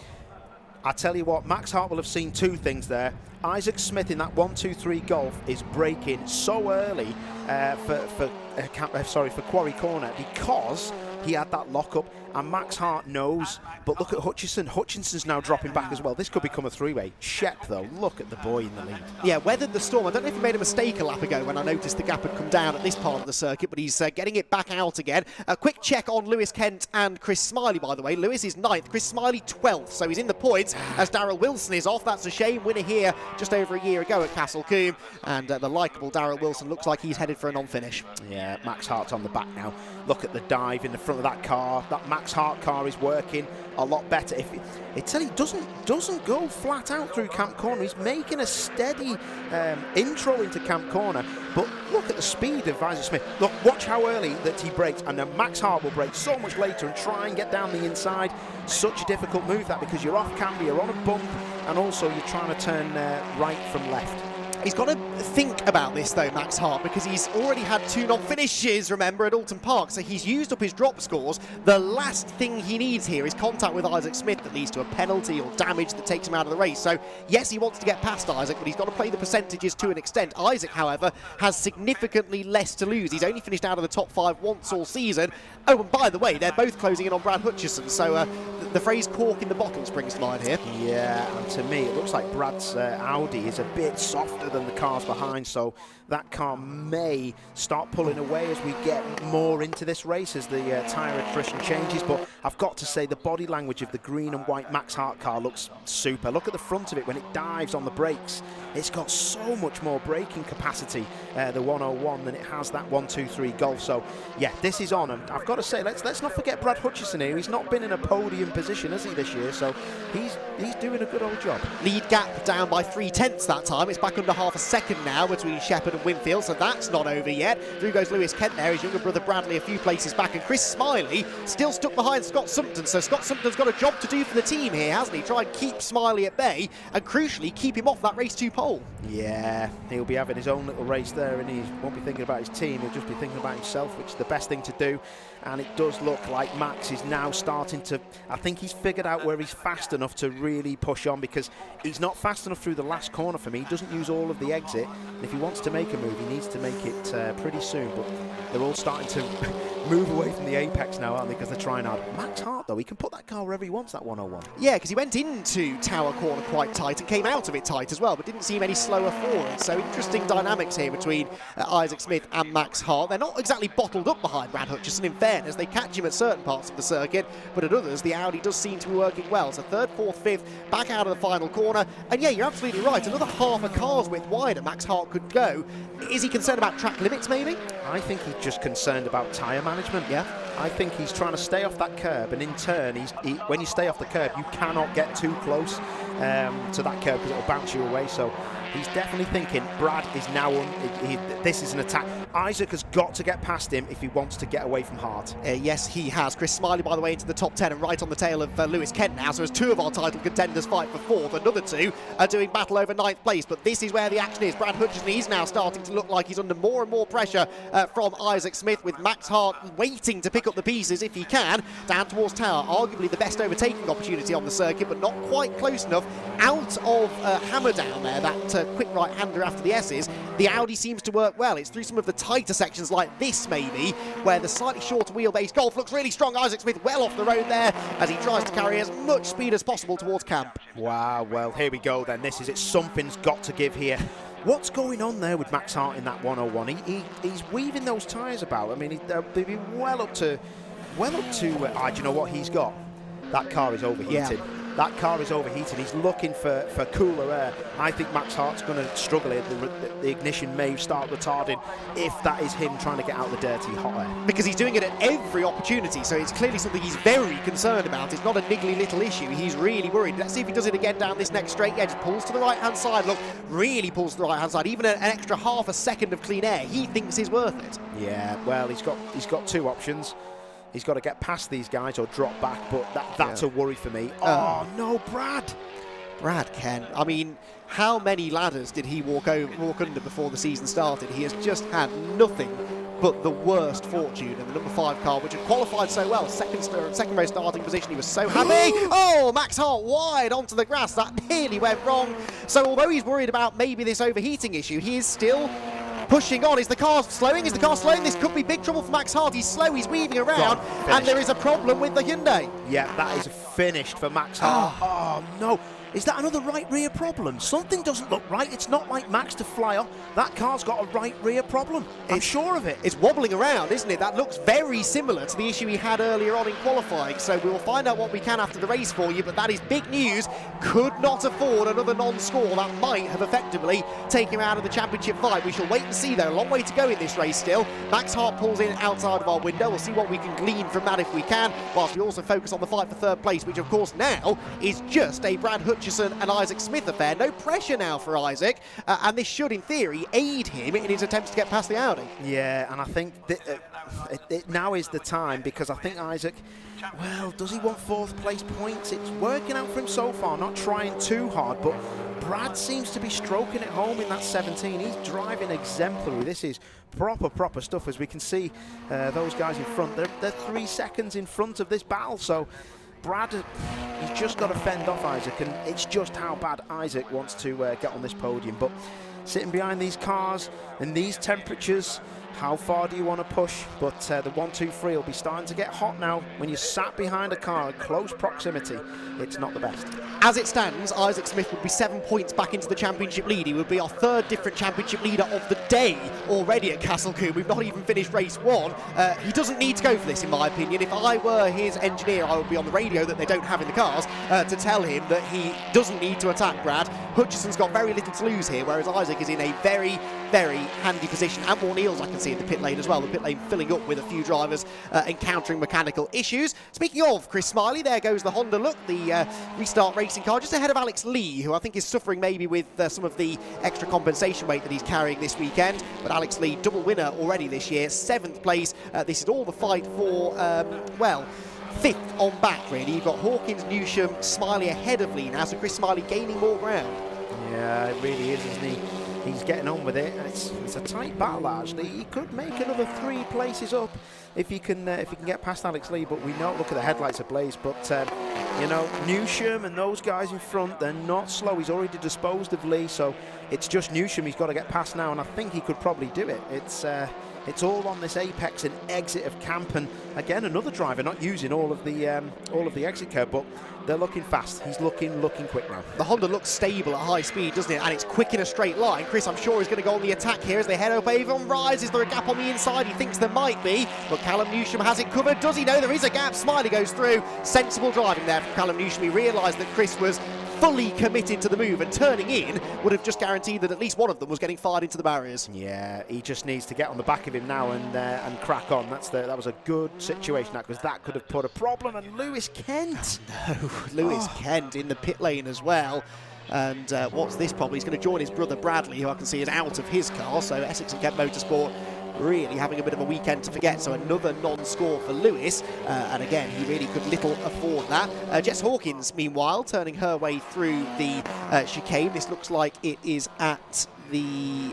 I tell you what, Max Hart will have seen two things there. Isaac Smith in that 1-2-3 Golf is braking so early for Quarry Corner, because he had that lock-up, and Max Hart knows. But look at Hutchison. Hutchinson's now dropping back as well. This could become a three-way. Shep, though, look at the boy in the lead. Yeah, weathered the storm. I don't know if he made a mistake a lap ago when I noticed the gap had come down at this part of the circuit, but he's getting it back out again. A quick check on Lewis Kent and Chris Smiley, by the way. Lewis is 9th, Chris Smiley 12th, so he's in the points as Darrell Wilson is off. That's a shame. Winner here just over a year ago at Castle Combe, and the likeable Darrell Wilson looks like he's headed for a non-finish. Yeah, Max Hart's on the back now. Look at the dive in the front of that car. That Max Hart car is working a lot better. If he doesn't go flat out through Camp Corner. He's making a steady intro into Camp Corner. But look at the speed of Isaac Smith. Look, watch how early that he brakes, and then Max Hart will brake so much later and try and get down the inside. Such a difficult move that, because you're off camber, you're on a bump, and also you're trying to turn right from left. He's got to think about this though, Max Hart, because he's already had 2 non-finishes, remember, at Alton Park, so he's used up his drop scores. The last thing he needs here is contact with Isaac Smith that leads to a penalty or damage that takes him out of the race. So yes, he wants to get past Isaac, but he's got to play the percentages to an extent. Isaac, however, has significantly less to lose. He's only finished out of the top 5 once all season. Oh, and by the way, they're both closing in on Brad Hutchison, so the phrase cork in the bottle springs to mind here. Yeah, and to me it looks like Brad's Audi is a bit softer than the cars behind, so that car may start pulling away as we get more into this race, as the tyre attrition changes. But I've got to say, the body language of the green and white Max Hart car looks super. Look at the front of it when it dives on the brakes. It's got so much more braking capacity, the 101, than it has that 1-2-3 Golf. So yeah, this is on, and I've got to say, let's not forget Brad Hutchison here. He's not been in a podium position, has he, this year? So he's doing a good old job. Lead gap down by 3/10 that time. It's back under half a second now between Shepherd and Winfield, so that's not over yet. Through goes Lewis Kent there, his younger brother Bradley a few places back, and Chris Smiley still stuck behind Scott Sumpton. So Scott Sumpton's got a job to do for the team here, hasn't he? Try and keep Smiley at bay, and crucially keep him off that race 2 pole. Yeah, he'll be having his own little race there, and he won't be thinking about his team, he'll just be thinking about himself, which is the best thing to do. And it does look like Max is now starting to, I think he's figured out where he's fast enough to really push on, because he's not fast enough through the last corner for me. He doesn't use all of the exit, and if he wants to make a move, he needs to make it pretty soon. But they're all starting to move away from the apex now, aren't they, because they're trying hard. Max Hart, though, he can put that car wherever he wants, that 101. Yeah, because he went into Tower Corner quite tight and came out of it tight as well, but didn't seem any slower forward. So interesting dynamics here between Isaac Smith and Max Hart. They're not exactly bottled up behind Brad Hutchison, in fairness. They catch him at certain parts of the circuit, but at others, the Audi does seem to be working well. So 3rd, 4th, 5th, back out of the final corner. And yeah, you're absolutely right. Another half a car's width wider Max Hart could go. Is he concerned about track limits, maybe? I think he's just concerned about tyre management. Yeah. I think he's trying to stay off that curb, and in turn, when you stay off the curb, you cannot get too close to that curb because it'll bounce you away. So he's definitely thinking Brad is now this is an attack. Isaac has got to get past him if he wants to get away from Hart. Yes, he has. Chris Smiley, by the way, into the top 10 and right on the tail of Lewis Kent now. So as 2 of our title contenders fight for 4th, another 2 are doing battle over 9th place. But this is where the action is. Brad Hutchison, he's now starting to look like he's under more and more pressure from Isaac Smith, with Max Hart waiting to pick up the pieces if he can. Down towards Tower, arguably the best overtaking opportunity on the circuit, but not quite close enough. Out of Hammer down there, that quick right-hander after the S's. The Audi seems to work well. It's through some of the tighter sections like this, maybe, where the slightly shorter wheelbase Golf looks really strong. Isaac Smith well off the road there as he tries to carry as much speed as possible towards camp. Wow, well, here we go then. This is it. Something's got to give here. What's going on there with Max Hart in that 101? He's weaving those tyres about. I mean, they'll be well up to. Do you know what he's got? That car is overheated. Yeah. That car is overheating. He's looking for cooler air. I think Max Hart's going to struggle here. The ignition may start retarding if that is him trying to get out the dirty hot air. Because he's doing it at every opportunity, so it's clearly something he's very concerned about. It's not a niggly little issue. He's really worried. Let's see if he does it again down this next straight edge. Pulls to the right-hand side. Look, really pulls to the right-hand side. Even an extra half a second of clean air, he thinks is worth it. Yeah, well, he's got 2 options. He's got to get past these guys or drop back, but that's a worry for me. Oh, no, Brad. Brad Ken. I mean, how many ladders did he walk under before the season started? He has just had nothing but the worst fortune. And the number 5 car, which had qualified so well, second row starting position, he was so happy. Oh, Max Hart wide onto the grass. That nearly went wrong. So although he's worried about maybe this overheating issue, he is still pushing on. Is the car slowing? Is the car slowing? This could be big trouble for Max Hart. He's slow, he's weaving around, and there is a problem with the Hyundai. Yeah, that is finished for Max Hart. Oh, no. Is that another right rear problem? Something doesn't look right. It's not like Max to fly off. That car's got a right rear problem. I'm sure of it. It's wobbling around, isn't it? That looks very similar to the issue he had earlier on in qualifying. So we will find out what we can after the race for you, but that is big news. Could not afford another non-score. That might have effectively taken him out of the championship fight. We shall wait and see, though. A long way to go in this race still. Max Hart pulls in outside of our window. We'll see what we can glean from that if we can, whilst we also focus on the fight for 3rd place, which of course now is just a Brad Hutchison and Isaac Smith affair. No pressure now for Isaac, and this should, in theory, aid him in his attempts to get past the Audi. Yeah, and I think it now is the time, because I think Isaac, well, does he want 4th place points? It's working out for him so far, not trying too hard, but Brad seems to be stroking it home in that 17. He's driving exemplary. This is proper stuff, as we can see those guys in front. They're 3 seconds in front of this battle, so Brad, he's just got to fend off Isaac, and it's just how bad Isaac wants to get on this podium. But sitting behind these cars in these temperatures, how far do you want to push? But the 1, 2, 3 will be starting to get hot now. When you're sat behind a car in close proximity, it's not the best. As it stands, Isaac Smith would be 7 points back into the championship lead. He would be our 3rd different championship leader of the day already at Castle Combe. We've not even finished race 1. He doesn't need to go for this, in my opinion. If I were his engineer, I would be on the radio that they don't have in the cars to tell him that he doesn't need to attack Brad. Hutchison's got very little to lose here, whereas Isaac is in a very handy position. And more Neils I can see in the pit lane as well. The pit lane filling up with a few drivers encountering mechanical issues. Speaking of Chris Smiley, there goes the Honda look, the restart racing car, just ahead of Alex Lee, who I think is suffering maybe with some of the extra compensation weight that he's carrying this weekend. But Alex Lee, double winner already this year, 7th place. This is all the fight for, well, 5th on back, really. You've got Hawkins, Newsham, Smiley ahead of Lee now, so Chris Smiley gaining more ground. Yeah, it really is, isn't he? He's getting on with it. It's a tight battle, actually. He could make another 3 places up if he can get past Alex Lee. But we know, look at the headlights ablaze. But you know, Newsham and those guys in front, they're not slow. He's already disposed of Lee, so it's just Newsham he's got to get past now, and I think he could probably do it. It's all on this apex and exit of camp, and again another driver not using all of the exit curve, but they're looking fast. He's looking quick now. The Honda looks stable at high speed, doesn't it? And it's quick in a straight line. Chris, I'm sure, is going to go on the attack here as they head up Avon Rise. Is there a gap on the inside? He thinks there might be, but Callum Newsham has it covered. Does he know there is a gap? Smiley goes through. Sensible driving there from Callum Newsham. He realised that Chris was fully committed to the move, and turning in would have just guaranteed that at least one of them was getting fired into the barriers. Yeah, he just needs to get on the back of him now and crack on. That was a good situation, because that could have put a problem. And Lewis Kent. No, Lewis Kent in the pit lane as well. And what's this problem? He's going to join his brother Bradley, who I can see is out of his car. So Essex and Kent Motorsport really having a bit of a weekend to forget. So another non-score for Lewis. And again, he really could little afford that. Jess Hawkins, meanwhile, turning her way through the chicane. This looks like it is at the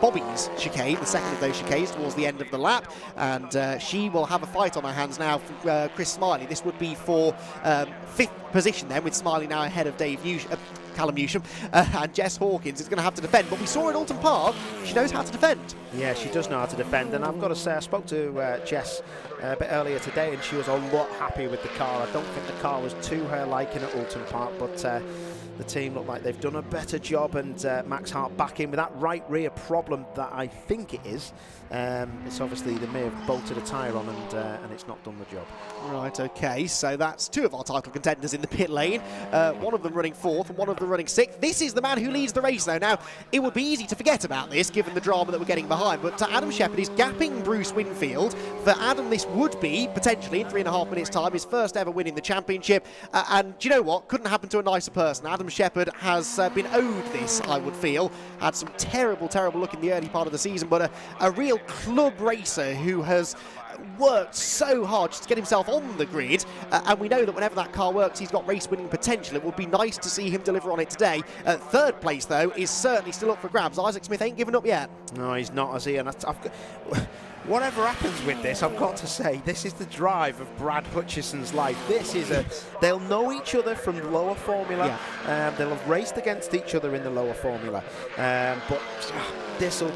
Bobby's chicane, the second of those chicanes towards the end of the lap, and she will have a fight on her hands now for Chris Smiley. This would be for 5th position then, with Smiley now ahead of Callum Newsham, and Jess Hawkins is going to have to defend. But we saw at Alton Park, she knows how to defend. Yeah, she does know how to defend, and I've got to say, I spoke to Jess a bit earlier today, and she was a lot happy with the car. I don't think the car was to her liking at Alton Park, but the team look like they've done a better job, and Max Hart back in with that right rear problem that I think it is. It's obviously they may have bolted a tyre on, and it's not done the job. Right, okay, so that's 2 of our title contenders in the pit lane. One of them running 4th and one of them running 6th. This is the man who leads the race, though. Now, it would be easy to forget about this, given the drama that we're getting behind, but Adam Shepherd is gapping Bruce Winfield. For Adam, this would be, potentially, in 3.5 minutes' time, his first ever win in the championship. And do you know what? Couldn't happen to a nicer person. Adam Shepherd has been owed this, I would feel. Had some terrible, terrible luck in the early part of the season, but a real club racer who has worked so hard just to get himself on the grid, and we know that whenever that car works, he's got race-winning potential. It would be nice to see him deliver on it today. 3rd place, though, is certainly still up for grabs. Isaac Smith ain't given up yet. No, he's not, has he? And whatever happens with this, I've got to say, this is the drive of Brad Hutchison's life. This is they'll know each other from the lower formula. Yeah. They'll have raced against each other in the lower formula. But this will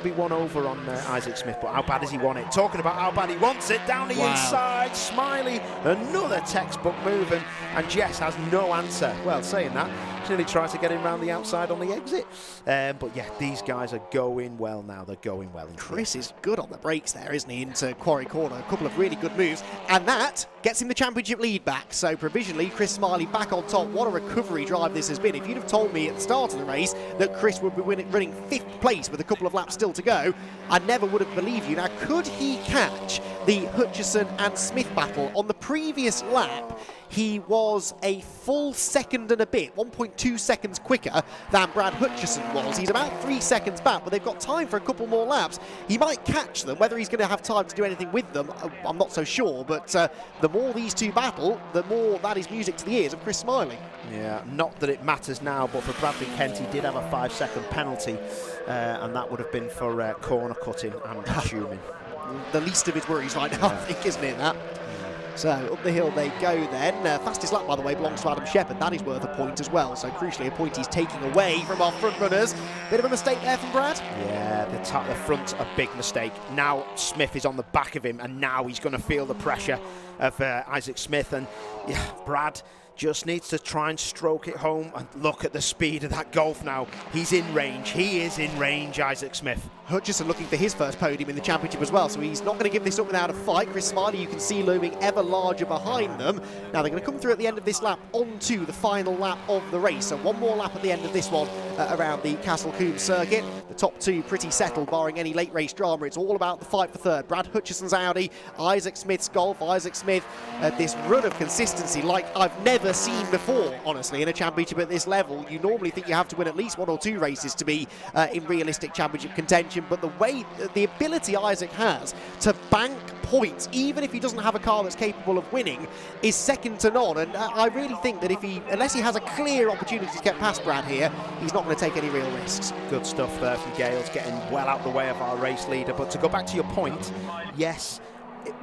be one over on Isaac Smith. But how bad does he want it? Talking about how bad he wants it, down the inside. Smiley, another textbook move, and Jess has no answer. Well, saying that, she nearly tried to get him round the outside on the exit. But yeah, these guys are going well now. They're going well. Chris is good on the brakes there, isn't he, into Quarry Corner. A couple of really good moves, and that gets him the championship lead back. So provisionally, Chris Smiley back on top. What a recovery drive this has been. If you'd have told me at the start of the race that Chris would be running 5th place with a couple of laps still to go, I never would have believed you. Now, could he catch the Hutchison and Smith battle? On the previous lap, he was a full second and a bit, 1.2 seconds quicker than Brad Hutchison was. He's about 3 seconds back, but they've got time for a couple more laps. He might catch them. Whether he's going to have time to do anything with them, I'm not so sure, but the more these two battle, the more that is music to the ears of Chris Smiley. Yeah, not that it matters now, but for Bradley Kent, he did have a 5-second penalty, and that would have been for corner cutting, I'm assuming. The least of his worries right now, I think, isn't it, that? So up the hill they go then. Fastest lap, by the way, belongs to Adam Shepherd. That is worth a point as well. So crucially, a point he's taking away from our front runners. Bit of a mistake there from Brad. Yeah, the front, a big mistake. Now Smith is on the back of him, and now he's going to feel the pressure of Isaac Smith. And yeah, Brad just needs to try and stroke it home, and look at the speed of that Golf now. He's in range. He is in range, Isaac Smith. Hutchison looking for his first podium in the championship as well, so he's not going to give this up without a fight. Chris Smiley, you can see, looming ever larger behind them. Now they're going to come through at the end of this lap onto the final lap of the race. So one more lap at the end of this one around the Castle Combe circuit. The top 2 pretty settled, barring any late race drama. It's all about the fight for 3rd. Brad Hutchison's Audi, Isaac Smith's Golf. Isaac Smith, this run of consistency like I've never seen before, honestly, in a championship at this level. You normally think you have to win at least 1 or 2 races to be in realistic championship contention, but the ability Isaac has to bank points, even if he doesn't have a car that's capable of winning, is second to none. And I really think that unless he has a clear opportunity to get past Brad here, he's not going to take any real risks. Good stuff there from Gales, getting well out the way of our race leader. But to go back to your point, yes,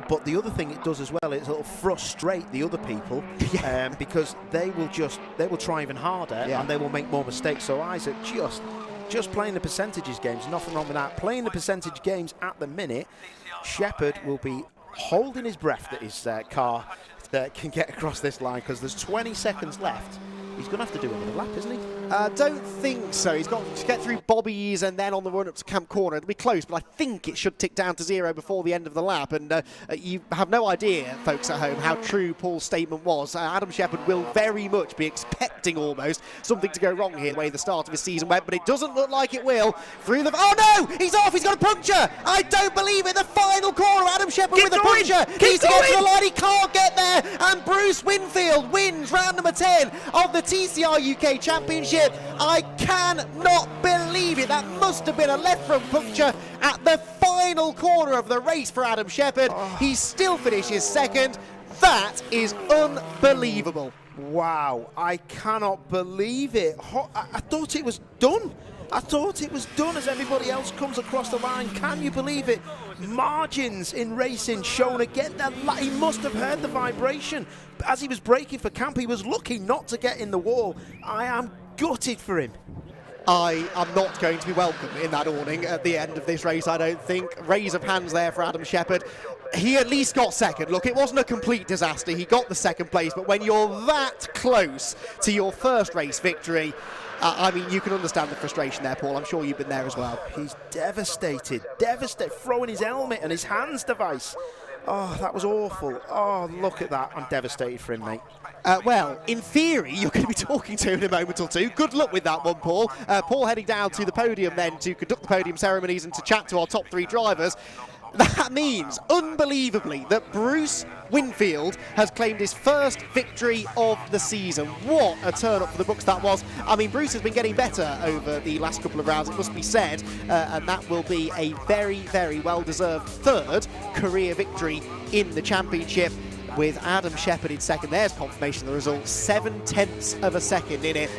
but the other thing it does as well is it'll frustrate the other people because they will try even harder and they will make more mistakes. So Isaac just playing the percentages games, nothing wrong with that. Playing the percentage games at the minute, Shepherd will be holding his breath that his car can get across this line, because there's 20 seconds left. He's going to have to do another lap, isn't he? Don't think so. He's got to get through Bobby's and then on the run up to Camp Corner. It'll be close, but I think it should tick down to 0 before the end of the lap. And you have no idea, folks at home, how true Paul's statement was. Adam Shepherd will very much be expecting almost something to go wrong here, the way the start of his season went, but it doesn't look like it will. Through the... Oh no! He's off! He's got a puncture! I don't believe it! The final corner, Adam Shepherd with a puncture! Needs to get to the line, he can't get there! And Bruce Winfield wins round number 10 of the TCR UK Championship. I cannot believe it. That must have been a left front puncture at the final corner of the race for Adam Shepherd. He still finishes second. That is unbelievable. Wow, I cannot believe it. I thought it was done. I thought it was done as everybody else comes across the line. Can you believe it? Margins in racing shown again. He must have heard the vibration. As he was braking for Camp, he was lucky not to get in the wall. I am gutted for him. I am not going to be welcome in that awning at the end of this race, I don't think. Raise of hands there for Adam Shepherd. He at least got second. Look, it wasn't a complete disaster. He got the second place, but when you're that close to your first race victory, I mean, you can understand the frustration there, Paul. I'm sure you've been there as well. He's devastated, throwing his helmet and his hands device. Oh, that was awful. Oh, look at that. I'm devastated for him, mate. Well, in theory, you're going to be talking to him in a moment or two. Good luck with that one, Paul. Paul heading down to the podium then to conduct the podium ceremonies and to chat to our top 3 drivers. That means, unbelievably, that Bruce Winfield has claimed his first victory of the season. What a turn up for the books that was. I mean, Bruce has been getting better over the last couple of rounds, it must be said, and that will be a very, very well-deserved third career victory in the championship. With Adam Shepherd in second, there's confirmation of the result, 0.7 of a second in it.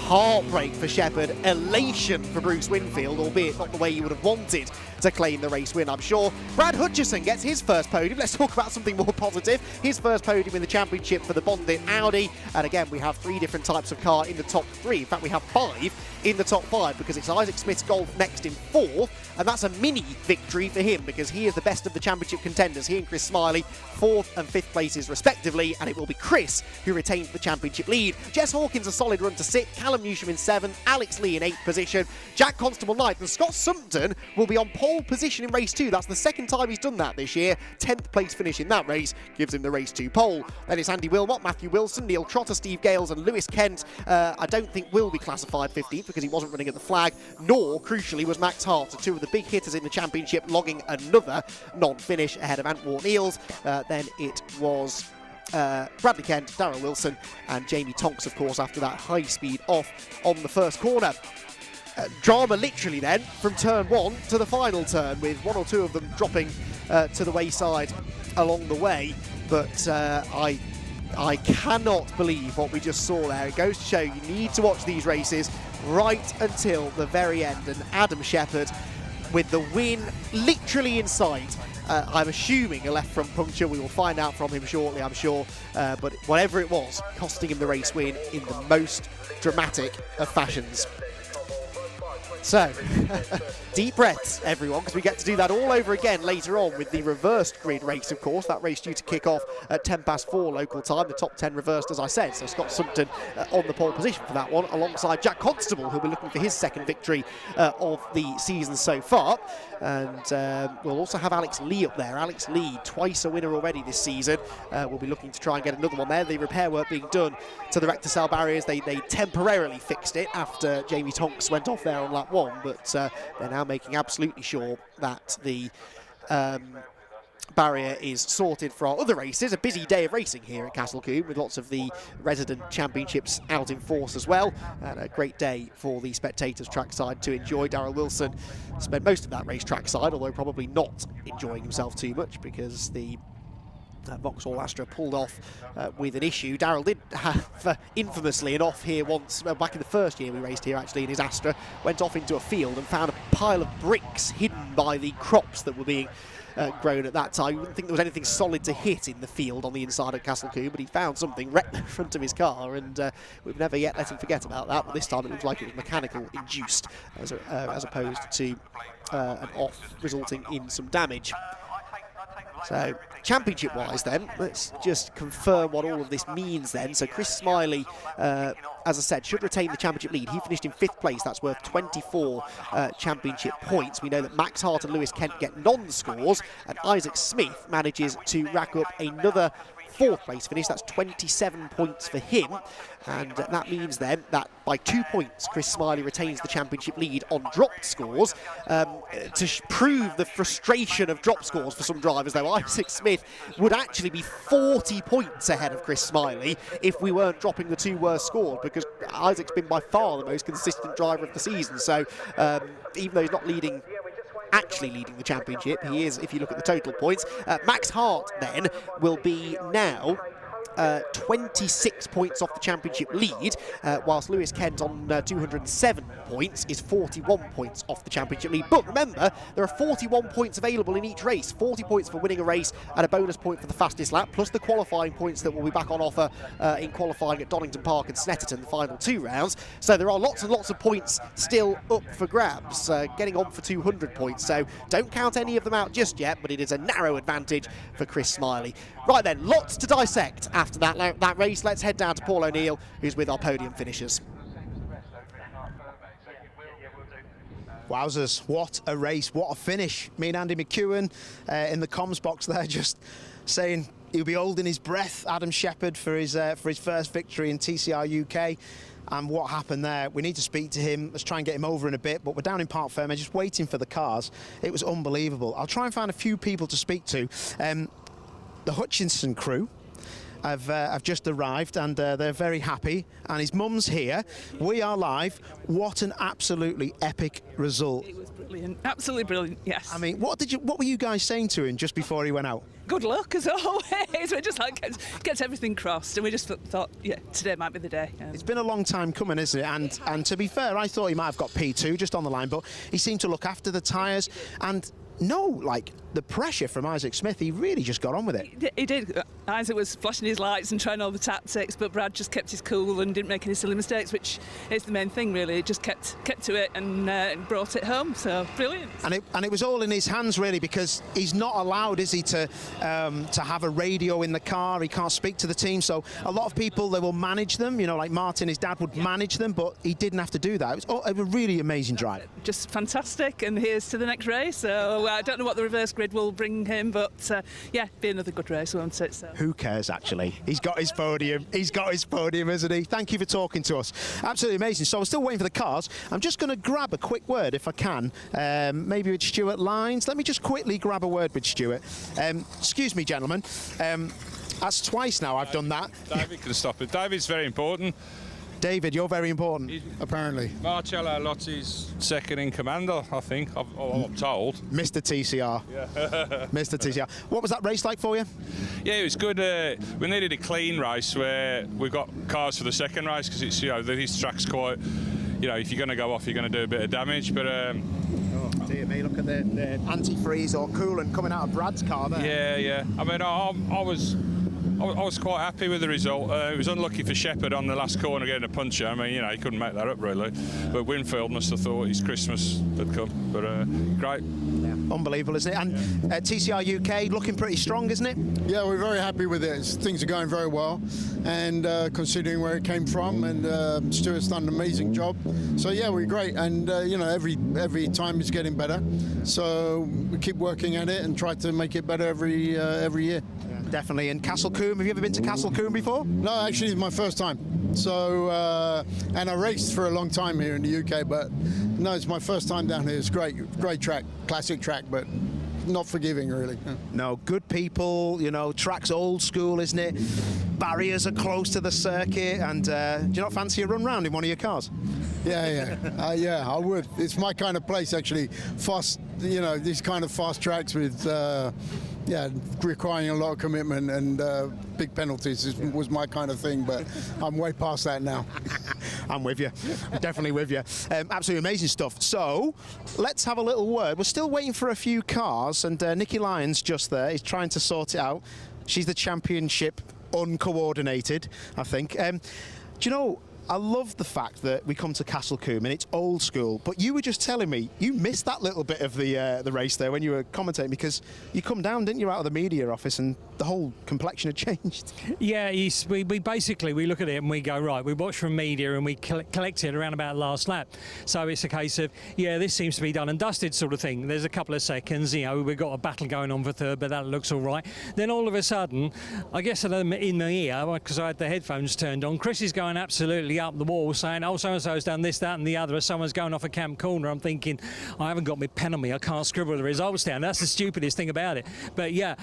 Heartbreak for Shepherd, elation for Bruce Winfield, albeit not the way you would have wanted to claim the race win, I'm sure. Brad Hutchison gets his first podium. Let's talk about something more positive. His first podium in the championship for the Bondit Audi. And again, we have 3 different types of car in the top 3. In fact, we have 5 in the top 5 because it's Isaac Smith's Golf next in 4th. And that's a mini victory for him because he is the best of the championship contenders. He and Chris Smiley, 4th and 5th places respectively. And it will be Chris who retains the championship lead. Jess Hawkins a solid run to 6th. Callum Newsham in 7th. Alex Lee in 8th position. Jack Constable 9th. And Scott Sumpton will be on pole position in race 2. That's the second time he's done that this year. 10th place finish in that race gives him the race 2 pole. Then it's Andy Wilmot, Matthew Wilson, Neil Trotter, Steve Gales and Lewis Kent. I don't think will be classified 15th because he wasn't running at the flag, nor, crucially, was Max Hart. So 2 of the big hitters in the championship logging another non-finish ahead of Antwort Eels. Then it was Bradley Kent, Darryl Wilson and Jamie Tonks, of course, after that high speed off on the first corner. Drama literally then from turn 1 to the final turn, with 1 or 2 of them dropping to the wayside along the way. But I cannot believe what we just saw there. It goes to show you need to watch these races right until the very end. And Adam Shepherd with the win literally in sight. I'm assuming a left front puncture. We will find out from him shortly, I'm sure. But whatever it was, costing him the race win in the most dramatic of fashions. So, deep breaths, everyone, because we get to do that all over again later on with the reversed grid race, of course. That race due to kick off at 4:10 local time. The top 10 reversed, as I said. So Scott Sumpton on the pole position for that one, alongside Jack Constable, who'll be looking for his second victory of the season so far. And we'll also have Alex Lee up there. Alex Lee, twice a winner already this season. We'll be looking to try and get another one there. The repair work being done to the rector cell barriers. They temporarily fixed it after Jamie Tonks went off there on lap 1, but they're now making absolutely sure that the barrier is sorted for our other races. A busy day of racing here at Castle Combe with lots of the resident championships out in force as well, and a great day for the spectators trackside to enjoy. Darryl Wilson spent most of that race trackside, although probably not enjoying himself too much because the Vauxhall Astra pulled off with an issue. Darryl did have infamously an off here once, back in the first year we raced here actually in his Astra, went off into a field and found a pile of bricks hidden by the crops that were being grown at that time. You wouldn't think there was anything solid to hit in the field on the inside of Castle Combe, but he found something wrecked in front of his car, and we've never yet let him forget about that. But this time it looks like it was mechanical induced as opposed to an off resulting in some damage. So, championship-wise then, let's just confirm what all of this means then. So Chris Smiley, as I said, should retain the championship lead. He finished in 5th place. That's worth 24 championship points. We know that Max Hart and Lewis Kent get non-scores, and Isaac Smith manages to rack up another 4th place finish. That's 27 points for him, and that means then that by 2 points Chris Smiley retains the championship lead on dropped scores. To prove the frustration of drop scores for some drivers though, Isaac Smith would actually be 40 points ahead of Chris Smiley if we weren't dropping the 2 worst scores, because Isaac's been by far the most consistent driver of the season. So even though he's not actually leading the championship, he is, if you look at the total points. Max Hart then will be now 26 points off the championship lead, whilst Lewis Kent on 207 points is 41 points off the championship lead. But remember, there are 41 points available in each race, 40 points for winning a race and a bonus point for the fastest lap, plus the qualifying points that will be back on offer in qualifying at Donington Park and Snetterton, the final 2 rounds. So there are lots and lots of points still up for grabs, getting on for 200 points. So don't count any of them out just yet, but it is a narrow advantage for Chris Smiley. Right then, lots to dissect after that race. Let's head down to Paul O'Neill, who's with our podium finishers. Wowzers, what a race, what a finish. Me and Andy McEwen in the comms box there just saying he'll be holding his breath, Adam Shepherd, for his first victory in TCR UK. And what happened there, we need to speak to him. Let's try and get him over in a bit, but we're down in Park Ferme just waiting for the cars. It was unbelievable. I'll try and find a few people to speak to. The Hutchinson crew have just arrived, and they're very happy, and his mum's here. We are live. What an absolutely epic result. It was brilliant, absolutely brilliant, yes. I mean, what were you guys saying to him just before he went out? Good luck, as always. We just like gets everything crossed, and we just thought, yeah, today might be the day. It's been a long time coming, isn't it? And to be fair, I thought he might have got P2 just on the line, but he seemed to look after the tyres, and the pressure from Isaac Smith, he really just got on with it. He did. Isaac was flashing his lights and trying all the tactics, but Brad just kept his cool and didn't make any silly mistakes, which is the main thing, really. He just kept to it and brought it home, so brilliant. And it was all in his hands, really, because he's not allowed, is he, to have a radio in the car. He can't speak to the team, so a lot of people, they will manage them, like Martin, his dad, would manage them, but he didn't have to do that. It was a really amazing drive. Just fantastic, and here's to the next race. So I don't know what the reverse grid will bring him, but yeah, be another good race, won't it? So. Who cares, actually? He's got his podium. He's got his podium, isn't he? Thank you for talking to us. Absolutely amazing. So we're still waiting for the cars. I'm just going to grab a quick word, if I can, maybe with Stuart Lines. Let me just quickly grab a word with Stuart. Excuse me, gentlemen. That's twice now I've done that. David can stop it. David's very important. David, you're very important, apparently. Marcello Lotti's second in command, I think. I'm told. Mr. TCR. Yeah. Mr. TCR. What was that race like for you? Yeah, it was good. We needed a clean race where we got cars for the second race, because it's this track's quite. If you're going to go off, you're going to do a bit of damage. But oh dear me! Look at the antifreeze or coolant coming out of Brad's car there. Yeah. I mean, I was quite happy with the result. It was unlucky for Shepherd on the last corner getting a puncher. I mean, he couldn't make that up really. But Winfield must have thought his Christmas had come. But great. Yeah. Unbelievable, isn't it? And TCR UK looking pretty strong, isn't it? Yeah, we're very happy with it. Things are going very well, and considering where it came from, and Stuart's done an amazing job. So yeah, we're great, and every time it's getting better. So we keep working at it and try to make it better every year. Definitely. And Castle Combe, have you ever been to Castle Combe before? No, actually it's my first time. So, and I raced for a long time here in the UK, but no, it's my first time down here. It's great track, classic track, but not forgiving really. No, good people, track's old school, isn't it? Barriers are close to the circuit, and do you not fancy a run round in one of your cars? Yeah, I would. It's my kind of place, actually. Fast, these kind of fast tracks with, requiring a lot of commitment and big penalties was my kind of thing, but I'm way past that now. I'm with you. I'm definitely with you. Absolutely amazing stuff. So, let's have a little word. We're still waiting for a few cars, and Nikki Lyons just there is trying to sort it out. She's the championship uncoordinated, I think. Do you know, I love the fact that we come to Castle Combe and it's old school, but you were just telling me you missed that little bit of the race there when you were commentating, because you come down, didn't you, out of the media office, and the whole complexion had changed. Yeah, we basically look at it and we go, right, we watch from media and we collect it around about last lap. So it's a case of, yeah, this seems to be done and dusted sort of thing. There's a couple of seconds, you know, we've got a battle going on for third, but that looks all right. Then all of a sudden, I guess in my ear, because I had the headphones turned on, Chris is going absolutely up the wall saying, oh, so-and-so's done this, that and the other, as someone's going off a camp corner. I'm thinking, I haven't got my pen on me, I can't scribble the results down. That's the stupidest thing about it. But yeah,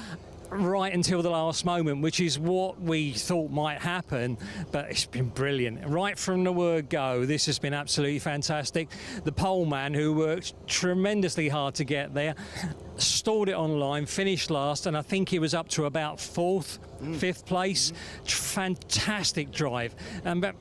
right until the last moment, which is what we thought might happen, but it's been brilliant. Right from the word go, this has been absolutely fantastic. The pole man, who worked tremendously hard to get there, stalled it on line, finished last, and I think he was up to about fifth place. Fantastic drive. But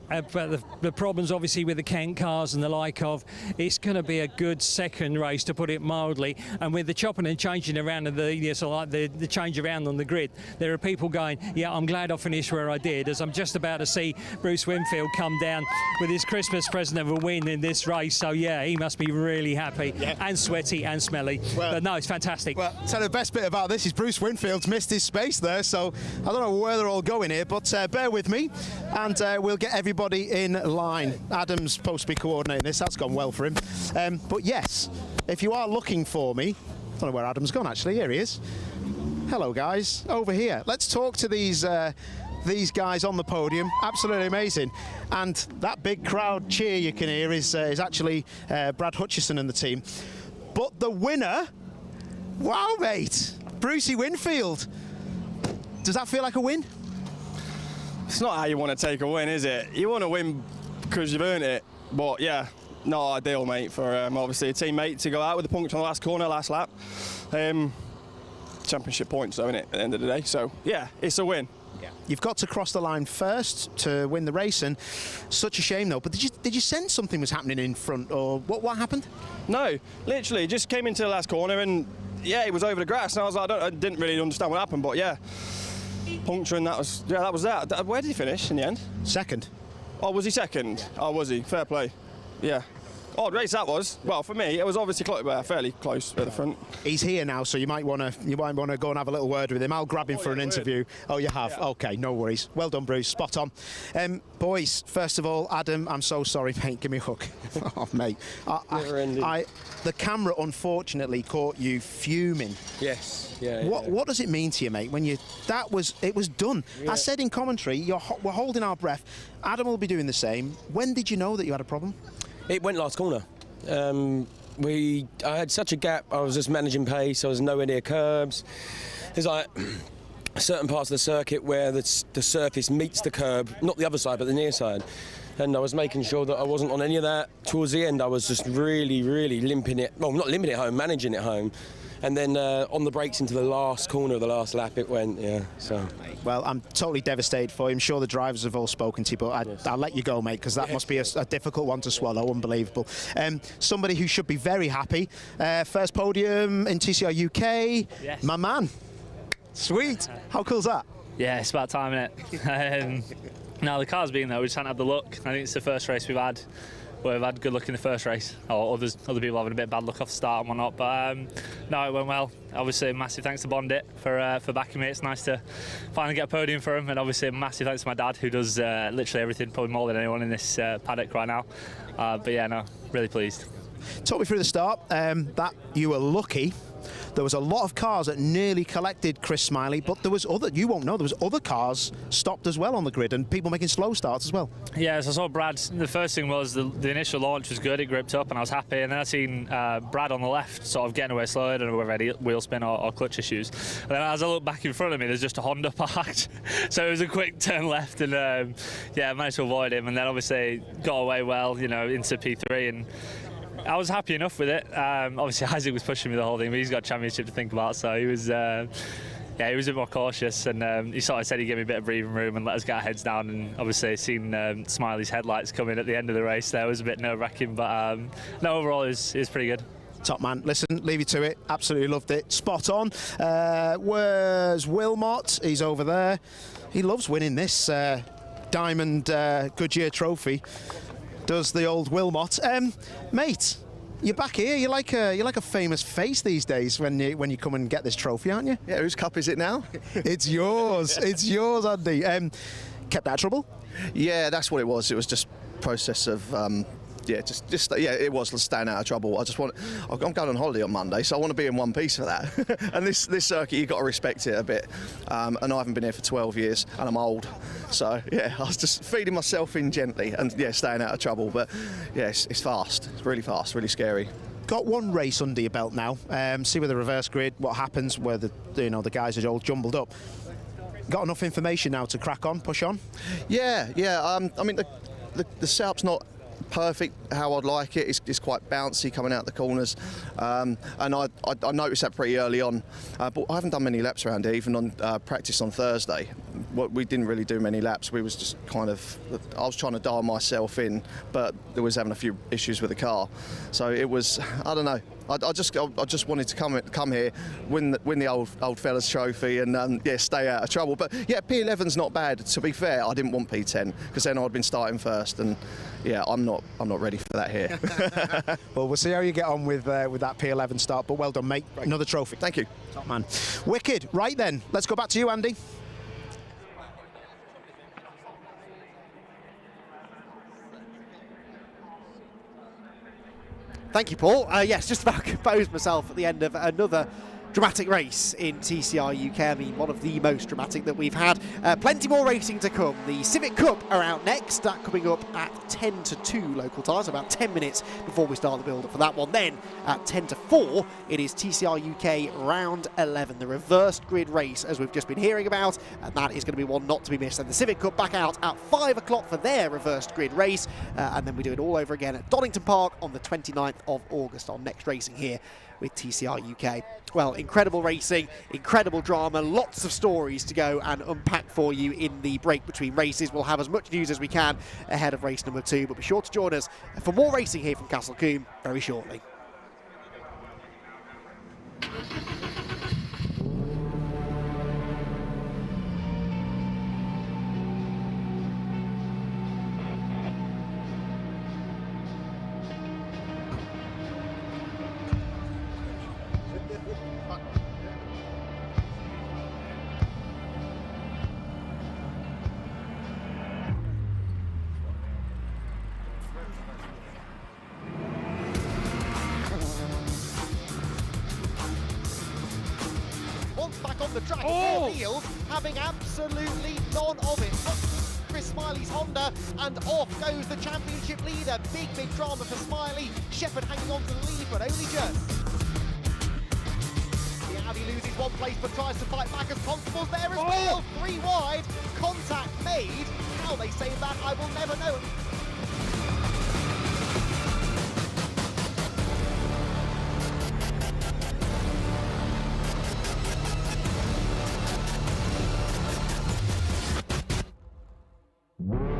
the problems obviously with the Kent cars and the like of, it's going to be a good second race, to put it mildly. And with the chopping and changing around and the change around on the grid, there are people going, yeah, I'm glad I finished where I did, as I'm just about to see Bruce Winfield come down with his Christmas present of a win in this race. So yeah, he must be really happy, and sweaty and smelly. Well, but no, it's fantastic. Well, so the best bit about this is Bruce Winfield's missed his space there, so I don't know where they're all going here, but bear with me, and we'll get everybody in line. Adam's supposed to be coordinating this. That's gone well for him. But yes, if you are looking for me, I don't know where Adam's gone, actually. Here he is. Hello, guys. Over here. Let's talk to these guys on the podium. Absolutely amazing. And that big crowd cheer you can hear is actually Brad Hutchison and the team. But the winner, wow, mate, Brucey Winfield. Does that feel like a win? It's not how you want to take a win, is it? You want to win because you've earned it. But yeah, not ideal, mate, for obviously a teammate to go out with a puncture on the last corner, last lap. Championship points, though, innit, at the end of the day. So yeah, it's a win. Yeah. You've got to cross the line first to win the race, and such a shame though. But did you sense something was happening in front, or what happened? No, literally just came into the last corner, and yeah, it was over the grass, and I was like, I didn't really understand what happened, but yeah, puncture, and that was that. Where did he finish in the end? Second. Oh, was he second? Oh, was he? Fair play. Yeah. Odd race that was. Well, for me, it was obviously fairly close at the front. He's here now, so you might want to go and have a little word with him. I'll grab him for an interview. Oh, you have? Yeah. Okay, no worries. Well done, Bruce. Spot on. Boys, first of all, Adam, I'm so sorry, mate. Give me a hook. Oh, mate. The camera, unfortunately, caught you fuming. Yes. Yeah. What does it mean to you, mate, when it was done? Yeah. I said in commentary, we're holding our breath. Adam will be doing the same. When did you know that you had a problem? It went last corner. I had such a gap. I was just managing pace. I was nowhere near curbs. There's like certain parts of the circuit where the surface meets the curb, not the other side, but the near side. And I was making sure that I wasn't on any of that. Towards the end, I was just really, really limping it. Well, not limping it home, managing it home. And then on the brakes into the last corner of the last lap, it went, yeah, so. Well, I'm totally devastated for you. I'm sure the drivers have all spoken to you, but I'll let you go, mate, because that must be a difficult one to swallow. Unbelievable. Somebody who should be very happy. First podium in TCR UK. Yes. My man. Sweet. How cool's that? Yeah, it's about time, innit? No, the car's been there. We just haven't had the luck. I think it's the first race we've had where we've had good luck in the first race, or other people having a bit of bad luck off the start and whatnot. But no, it went well. Obviously, massive thanks to Bondit for backing me. It's nice to finally get a podium for him, and obviously, massive thanks to my dad, who does literally everything, probably more than anyone in this paddock right now. But yeah, no, really pleased. Talk me through the start. That you were lucky. There was a lot of cars that nearly collected Chris Smiley, but there was other cars stopped as well on the grid, and people making slow starts as well. Yeah, so I saw Brad. The first thing was the initial launch was good, it gripped up and I was happy, and then I seen Brad on the left sort of getting away slow. I don't know whether he had wheel spin or clutch issues. And then as I look back in front of me, there's just a Honda parked, so it was a quick turn left, and yeah, I managed to avoid him, and then obviously got away well, you know, into P3, and I was happy enough with it. Obviously, Isaac was pushing me the whole thing, but he's got championship to think about, so he was, yeah, he was a bit more cautious, and he sort of said he'd give me a bit of breathing room and let us get our heads down. And obviously, seeing Smiley's headlights come in at the end of the race, there was a bit nerve-wracking, but no, overall, it was pretty good. Top man. Listen, leave you to it. Absolutely loved it. Spot on. Where's Wilmot? He's over there. He loves winning this Diamond Goodyear trophy does the old Wilmot. Mate, you're back here. You're like a famous face these days when you come and get this trophy, aren't you? Yeah, whose cup is it now? It's yours. It's yours, Andy. Kept out of trouble? Yeah, that's what it was. It was just process of it was staying out of trouble. I'm going on holiday on Monday, so I want to be in one piece for that. And this circuit, you've got to respect it a bit. And I haven't been here for 12 years, and I'm old. So yeah, I was just feeding myself in gently, and staying out of trouble. But yes, it's fast. It's really fast, really scary. Got one race under your belt now. See with the reverse grid what happens where the guys are all jumbled up. Got enough information now to crack on, push on? Yeah. I mean, the setup's not perfect how I'd like it. It's quite bouncy coming out the corners, and I noticed that pretty early on. But I haven't done many laps around here, even on practice on Thursday. We didn't really do many laps. We was just I was trying to dial myself in, but there was having a few issues with the car. So it was, I don't know. I just wanted to come here, win the old fella's trophy, and stay out of trouble. But yeah, P11's not bad. To be fair, I didn't want P10 because then I'd been starting first, and yeah, I'm not ready for that here. Well, we'll see how you get on with that P11 start. But well done, mate. Right. Another trophy. Thank you. Top man. Wicked. Right then, let's go back to you, Andy. Thank you, Paul. Yes, just about composed myself at the end of another dramatic race in TCR UK. I mean, one of the most dramatic that we've had. Plenty more racing to come. The Civic Cup are out next. That coming up at 10 to 2 local time, so about 10 minutes before we start the build-up for that one. Then at 10 to 4, it is TCR UK round 11, the reversed grid race, as we've just been hearing about, and that is going to be one not to be missed. And the Civic Cup back out at 5 o'clock for their reversed grid race, and then we do it all over again at Donington Park on the 29th of August on Next Racing here with TCR UK. Well, incredible racing, incredible drama, lots of stories to go and unpack for you in the break between races. We'll have as much news as we can ahead of race number 2, but be sure to join us for more racing here from Castle Combe very shortly. The track, field having absolutely none of it. Chris Smiley's Honda, and off goes the championship leader. Big drama for Smiley. Shepherd hanging on to the lead, but only just. The Audi loses one place but tries to fight back as Constable's there as well. 3 wide, contact made. How they save that, I will never know. You